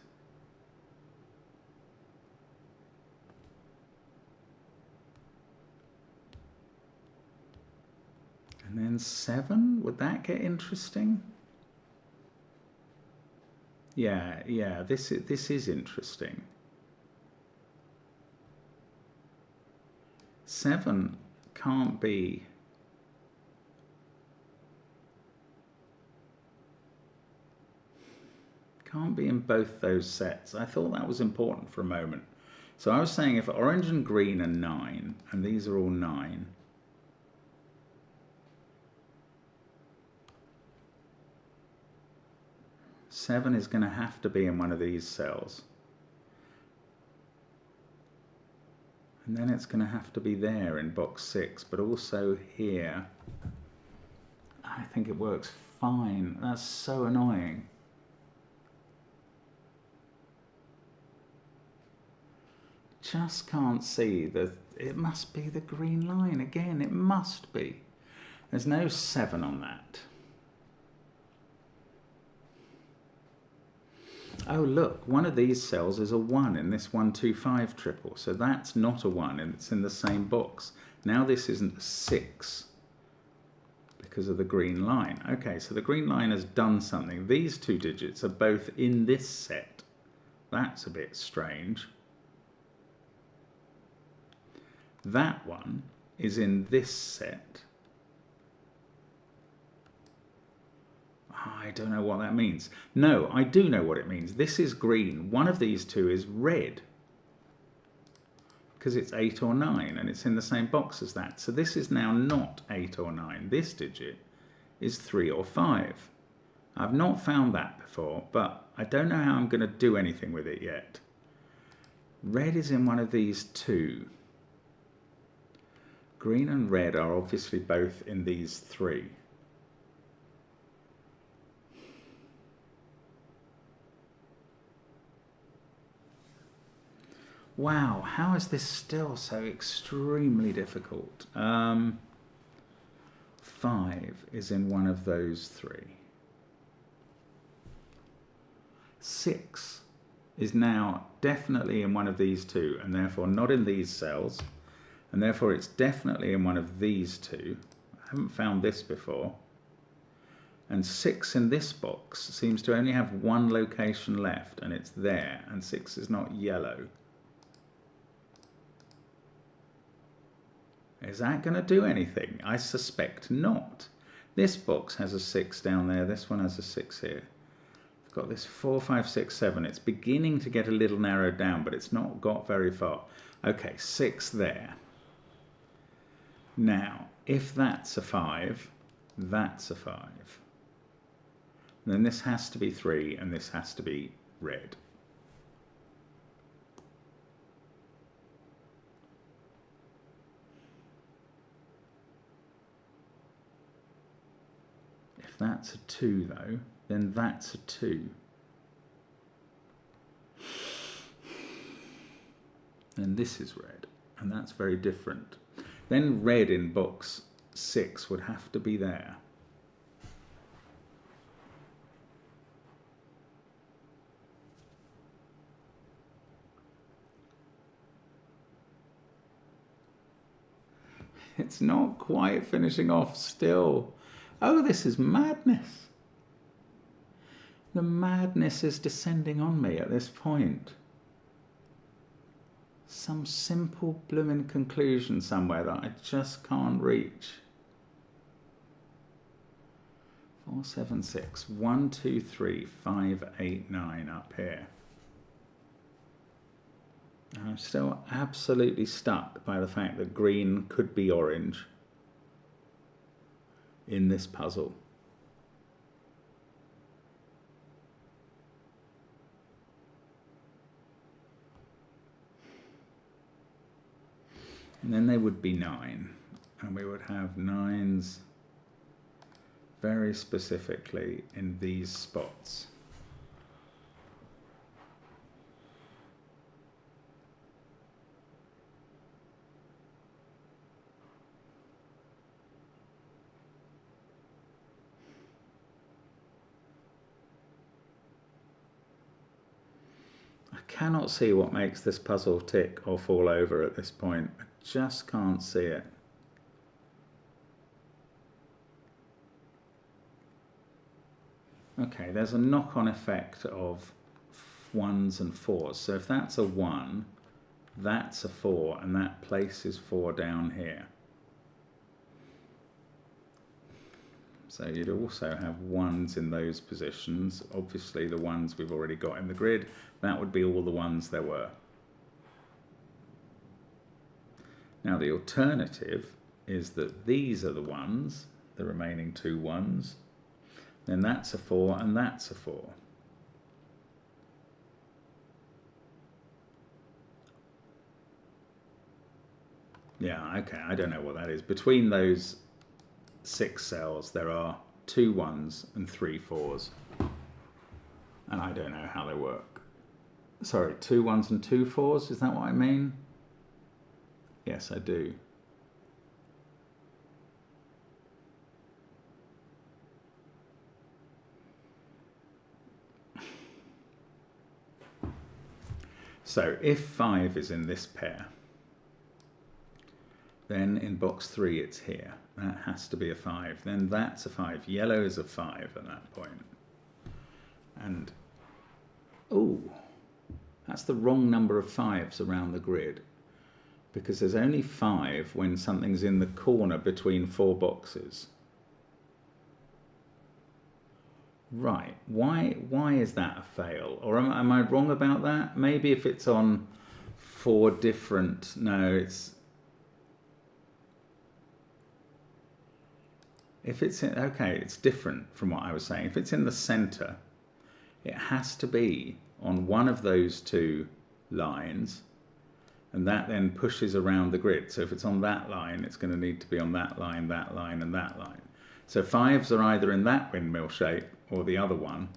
And then 7, would that get interesting? Yeah, this is interesting. 7 can't be... Can't be in both those sets. I thought that was important for a moment. So I was saying if orange and green are 9, and these are all 9, seven is going to have to be in one of these cells. And then it's going to have to be there in box 6, but also here. I think it works fine. That's so annoying. Just can't see that it must be the green line again. It must be. There's no 7 on that. Oh look, one of these cells is a 1 in this 1, 2, 5 triple. So that's not a 1 and it's in the same box. Now this isn't a 6 because of the green line. Okay, so the green line has done something. These 2 digits are both in this set. That's a bit strange. That one is in this set. I don't know what that means. No, I do know what it means. This is green. One of these 2 is red. Because it's 8 or 9 and it's in the same box as that. So this is now not 8 or 9. This digit is 3 or 5. I've not found that before, but I don't know how I'm going to do anything with it yet. Red is in one of these 2. Green and red are obviously both in these 3. Wow, how is this still so extremely difficult? 5 is in one of those 3. 6 is now definitely in one of these 2 and therefore not in these cells. And therefore it's definitely in one of these 2. I haven't found this before. And 6 in this box seems to only have one location left, and it's there, and 6 is not yellow. Is that going to do anything? I suspect not. This box has a 6 down there, this one has a 6 here. I've got this 4, 5, 6, 7. It's beginning to get a little narrowed down, but it's not got very far. Okay, 6 there. Now, if that's a 5, that's a 5. Then this has to be 3 and this has to be red. If that's a 2 though, then that's a 2. And this is red, and that's very different. Then red in box 6 would have to be there. It's not quite finishing off still. Oh, this is madness. The madness is descending on me at this point. Some simple blooming conclusion somewhere that I just can't reach. 4, 7, 6. 1, 2, 3, 5, 8, 9 up here. I'm still absolutely stuck by the fact that green could be orange in this puzzle. And then they would be 9, and we would have 9s very specifically in these spots. I cannot see what makes this puzzle tick or fall over at this point. I just can't see it. Okay, there's a knock-on effect of 1s and 4s. So if that's a 1, that's a 4, and that places 4 down here. So you'd also have 1s in those positions. Obviously the ones we've already got in the grid, that would be all the ones there were. Now the alternative is that these are the ones, the remaining 2 1s. Then that's a 4 and that's a 4. Yeah, okay, I don't know what that is. Between those 6 cells, there are 2 1s and 3 4s. And I don't know how they work. Sorry, 2 1s and 2 4s, is that what I mean? Yes, I do. So if 5 is in this pair, then in box 3 it's here. That has to be a 5. Then that's a 5. Yellow is a 5 at that point. And, oh, that's the wrong number of 5s around the grid. Because there's only 5 when something's in the corner between 4 boxes. Right, why is that a fail? Or am I wrong about that? Maybe if it's on 4 different, no, it's, if it's in, okay, it's different from what I was saying. If it's in the center, it has to be on one of those 2 lines, and that then pushes around the grid. So if it's on that line, it's going to need to be on that line, and that line. So 5s are either in that windmill shape or the other one,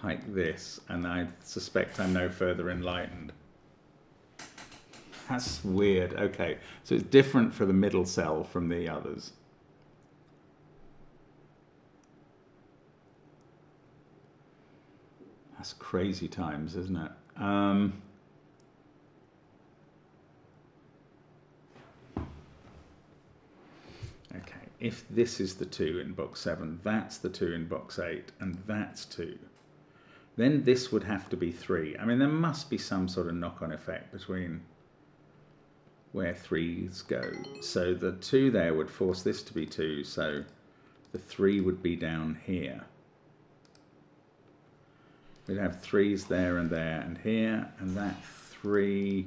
like this, and I suspect I'm no further enlightened. That's weird. Okay, so it's different for the middle cell from the others. That's crazy times, isn't it? Okay, if this is the 2 in box 7, that's the 2 in box 8, and that's 2. Then this would have to be 3. I mean, there must be some sort of knock-on effect between where 3s go. So the 2 there would force this to be 2, so the 3 would be down here. We'd have 3s there and here, and that 3,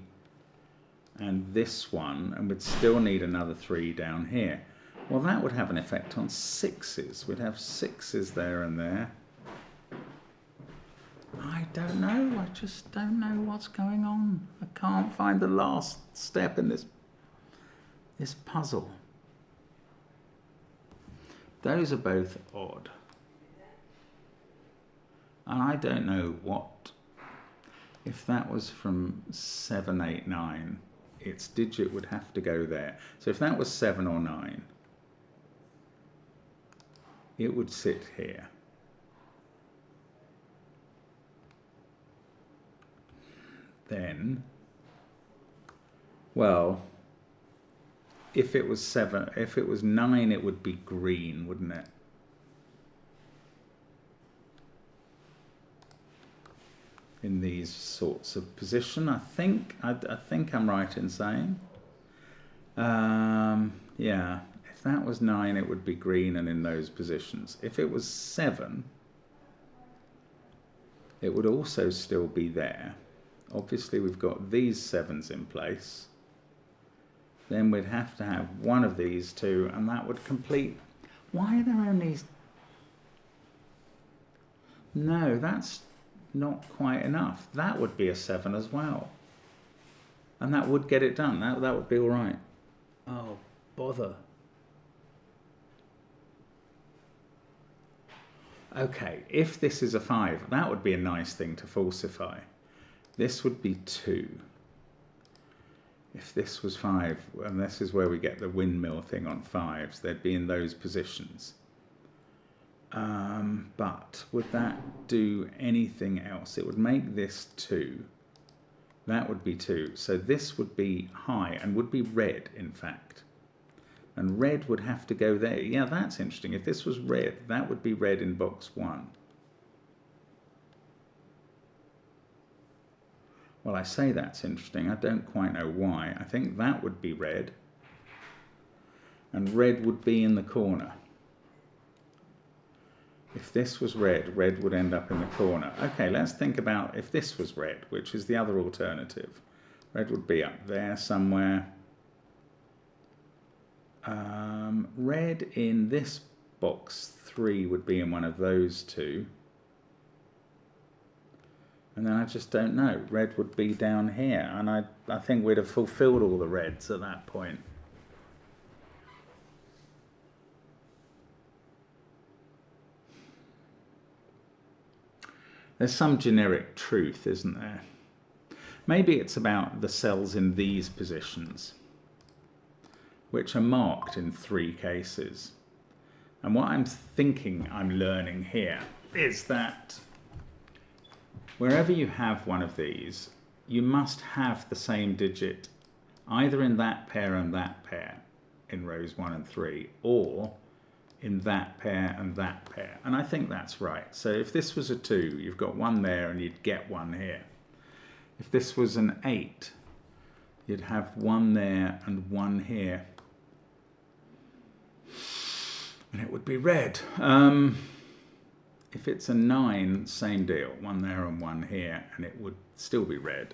and this one, and we'd still need another 3 down here. Well, that would have an effect on 6s. We'd have 6s there and there. I don't know. I just don't know what's going on. I can't find the last step in this puzzle. Those are both odd. And I don't know what, if that was from 7, 8, 9, its digit would have to go there. So if that was 7 or 9, it would sit here. Then, well, if it was 7, if it was 9, it would be green, wouldn't it? In these sorts of position, I think I'm right in saying. Yeah, if that was 9, it would be green and in those positions. If it was 7, it would also still be there. Obviously, we've got these 7s in place. Then we'd have to have one of these 2, and that would complete. Why are there only? No, that's not quite enough. That would be a 7 as well. And that would get it done. That would be all right. Oh, bother. Okay, if this is a 5, that would be a nice thing to falsify. This would be 2. If this was 5, and this is where we get the windmill thing on 5s, they'd be in those positions. But would that do anything else? It would make this 2. That would be 2. So this would be high and would be red, in fact. And red would have to go there. Yeah, that's interesting. If this was red, that would be red in box 1. Well, I say that's interesting. I don't quite know why. I think that would be red. And red would be in the corner. If this was red, red would end up in the corner. Okay, let's think about if this was red, which is the other alternative. Red would be up there somewhere. Red in this box 3 would be in one of those two. And then I just don't know. Red would be down here. And I think we'd have fulfilled all the reds at that point. There's some generic truth, isn't there? Maybe it's about the cells in these positions, which are marked in 3 cases. And what I'm thinking I'm learning here is that wherever you have one of these, you must have the same digit either in that pair and that pair in rows 1 and 3, or in that pair and that pair. And I think that's right. So if this was a 2, you've got 1 there and you'd get 1 here. If this was an 8, you'd have 1 there and 1 here. And it would be red. If it's a 9, same deal. 1 there and 1 here, and it would still be red.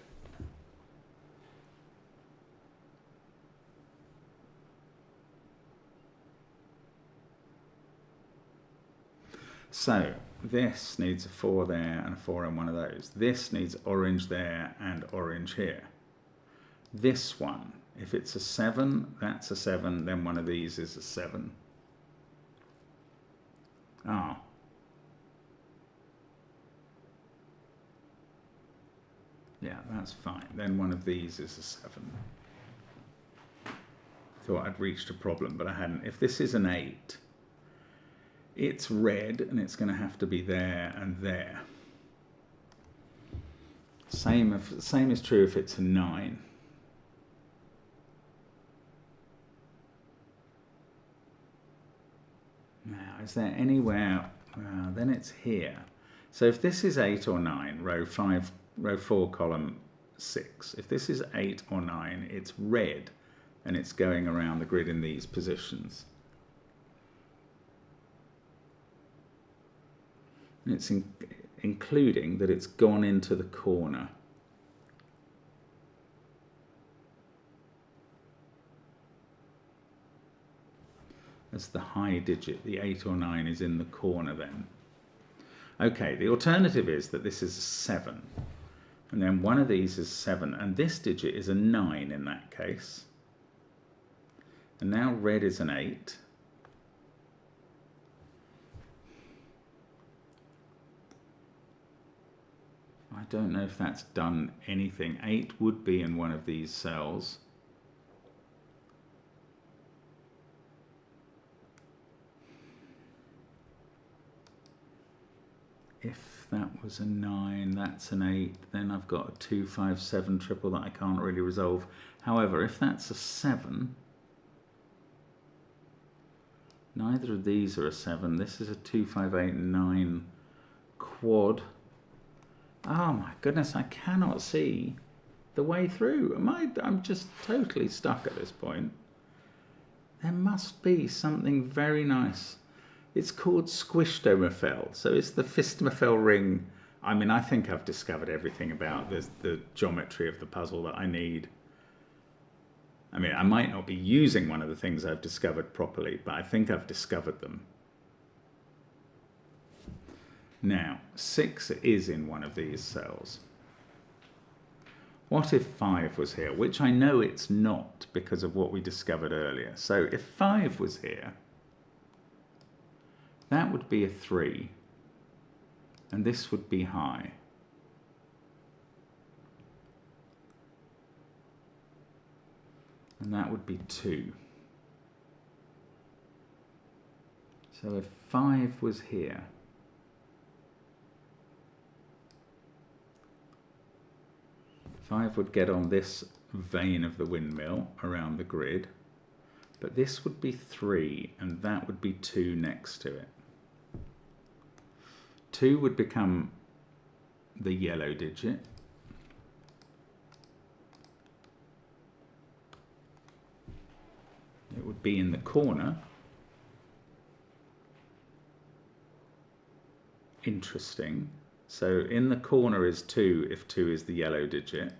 So this needs a 4 there and a 4 in one of those. This needs orange there and orange here. This one, if it's a 7, that's a 7, then one of these is a 7. Ah. Yeah, that's fine. Then one of these is a 7. Thought I'd reached a problem, but I hadn't. If this is an 8, it's red, and it's going to have to be there and there. Same is true if it's a 9. Now, is there anywhere? Then it's here. So if this is 8 or 9, row 4, column 6. If this is 8 or 9, it's red, and it's going around the grid in these positions. And it's including that it's gone into the corner. That's the high digit. The 8 or 9 is in the corner then. Okay, the alternative is that this is a 7. And then one of these is 7. And this digit is a 9 in that case. And now red is an 8. I don't know if that's done anything. 8 would be in one of these cells. If that was a 9, that's an 8, then I've got a 2, 5, 7 triple that I can't really resolve. However, if that's a 7, neither of these are a 7. This is a 2, 5, 8, 9 quad. Oh my goodness, I cannot see the way through. I'm just totally stuck at this point. There must be something very nice. It's called Squished, so it's the Phistomefel ring. I mean, I think I've discovered everything about the geometry of the puzzle that I need. I mean, I might not be using one of the things I've discovered properly, but I think I've discovered them. Now, 6 is in one of these cells. What if 5 was here? Which I know it's not because of what we discovered earlier. So if 5 was here, that would be a 3. and this would be high. And that would be 2. So if 5 was here, five would get on this vane of the windmill around the grid, but this would be 3 and that would be 2 next to it. 2 would become the yellow digit. It would be in the corner. Interesting. So in the corner is 2 if 2 is the yellow digit.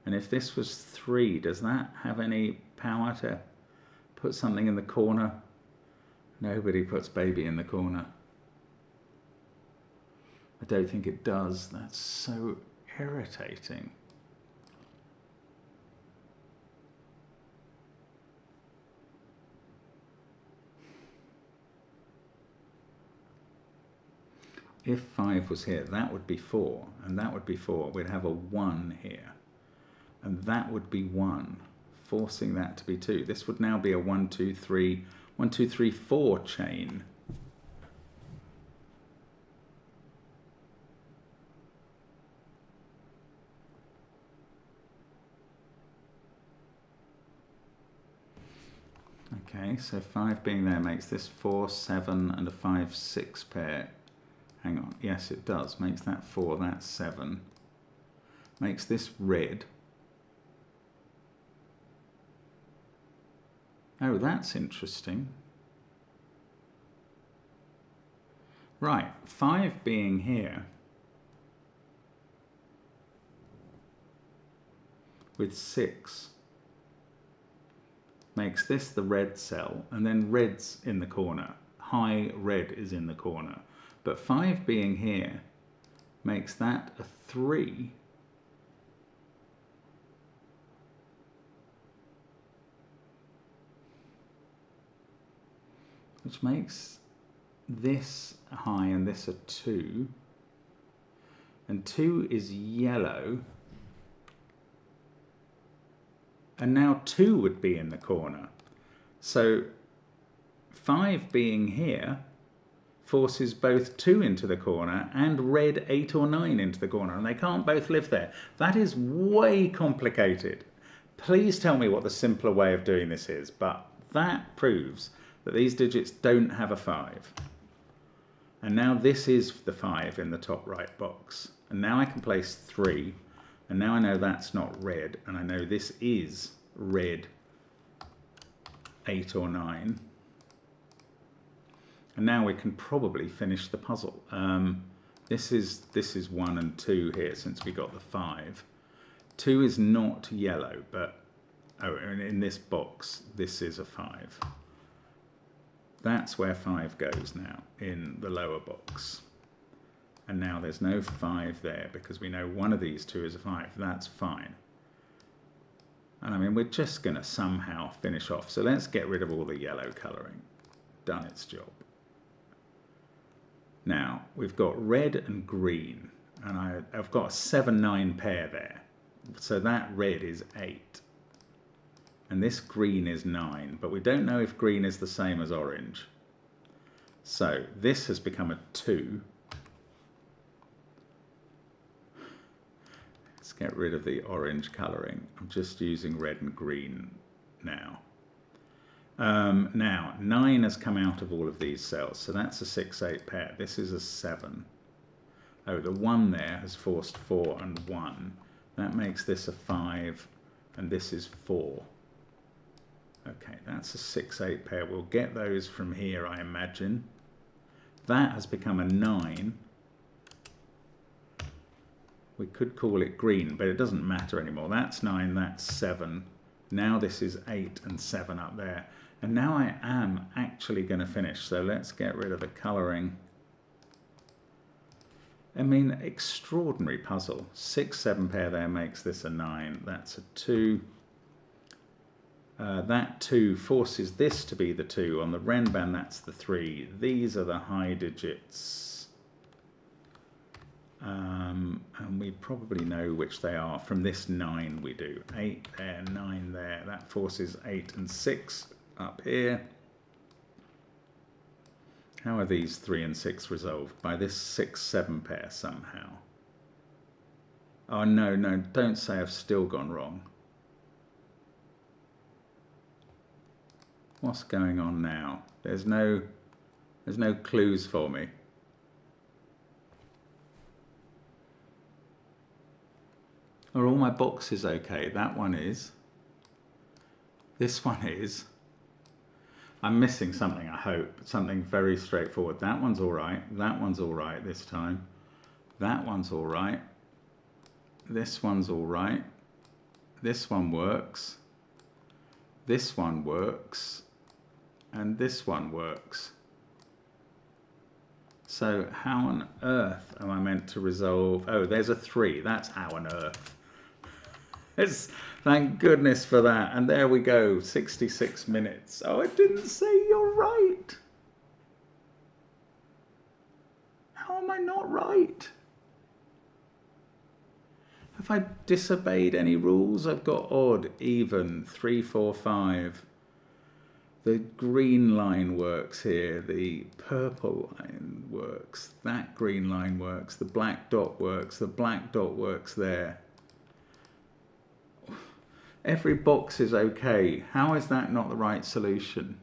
And if this was 3, does that have any power to put something in the corner? Nobody puts baby in the corner. I don't think it does. That's so irritating. If 5 was here, that would be 4, and that would be 4. We'd have a 1 here, and that would be 1, forcing that to be 2. This would now be a 1, 2, 3, 1, 2, 3, 4 chain. Okay, so 5 being there makes this 4, 7, and a 5, 6 pair. Hang on, yes it does, makes that 4, that's 7. Makes this red. Oh, that's interesting. Right, 5 being here with 6 makes this the red cell, and then red's in the corner. High red is in the corner. But 5 being here makes that a 3. Which makes this high and this a 2. And 2 is yellow. And now 2 would be in the corner. So 5 being here forces both 2 into the corner and red 8 or 9 into the corner, and they can't both live there. That is way complicated. Please tell me what the simpler way of doing this is, but that proves that these digits don't have a 5. And now this is the 5 in the top right box. And now I can place 3, and now I know that's not red, and I know this is red 8 or 9. And now we can probably finish the puzzle. This is 1 and 2 here since we got the 5. 2 is not yellow, but oh, and in this box, this is a 5. That's where 5 goes now, in the lower box. And now there's no 5 there because we know one of these two is a 5. That's fine. And I mean, we're just going to somehow finish off. So let's get rid of all the yellow colouring. Done its job. Now, we've got red and green, and I've got a 7-9 pair there. So that red is 8. And this green is 9, but we don't know if green is the same as orange. So this has become a 2. Let's get rid of the orange colouring. I'm just using red and green now. Now, 9 has come out of all of these cells, so that's a 6-8 pair. This is a 7. Oh, the 1 there has forced 4 and 1. That makes this a 5, and this is 4. Okay, that's a 6-8 pair. We'll get those from here, I imagine. That has become a 9. We could call it green, but it doesn't matter anymore. That's 9, that's 7. Now this is 8 and 7 up there. And now I am actually going to finish. So let's get rid of the colouring. I mean, extraordinary puzzle. 6-7 pair there makes this a 9. That's a 2. That 2 forces this to be the 2. On the Renban, that's the 3. These are the high digits. And we probably know which they are from this 9 we do. 8 there, 9 there. That forces 8 and 6 up here. How are these 3 and 6 resolved? By this 6-7 pair somehow. Oh no, no, don't say I've still gone wrong. What's going on now? There's no clues for me. Are all my boxes okay? That one is. This one is. I'm missing something, I hope. Something very straightforward. That one's all right. That one's all right this time. That one's all right. This one's all right. This one works. This one works. And this one works. So how on earth am I meant to resolve? Oh, there's a 3. That's how on earth. Thank goodness for that. And there we go, 66 minutes. Oh, it didn't say you're right. How am I not right? Have I disobeyed any rules? I've got odd, even, 3, 4, 5. The green line works here. The purple line works. That green line works. The black dot works. The black dot works there. Every box is okay. How is that not the right solution?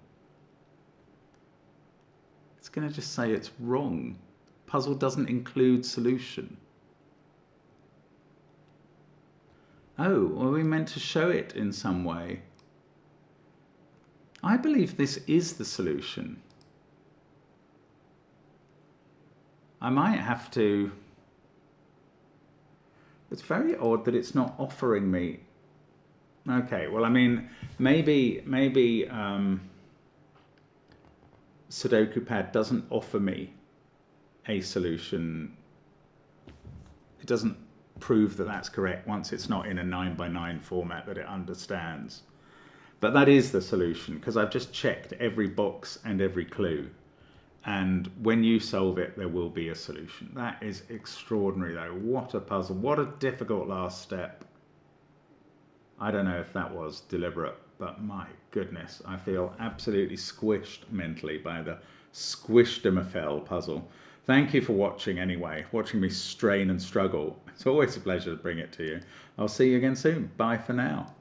It's going to just say it's wrong. Puzzle doesn't include solution. Oh, were we meant to show it in some way? I believe this is the solution. I might have to... It's very odd that it's not offering me... Okay, well, I mean, maybe Sudoku Pad doesn't offer me a solution. It doesn't prove that that's correct once it's not in a 9x9 format that it understands. But that is the solution, because I've just checked every box and every clue. And when you solve it, there will be a solution. That is extraordinary, though. What a puzzle. What a difficult last step. I don't know if that was deliberate, but my goodness, I feel absolutely squished mentally by the Phistomefel puzzle. Thank you for watching anyway, watching me strain and struggle. It's always a pleasure to bring it to you. I'll see you again soon. Bye for now.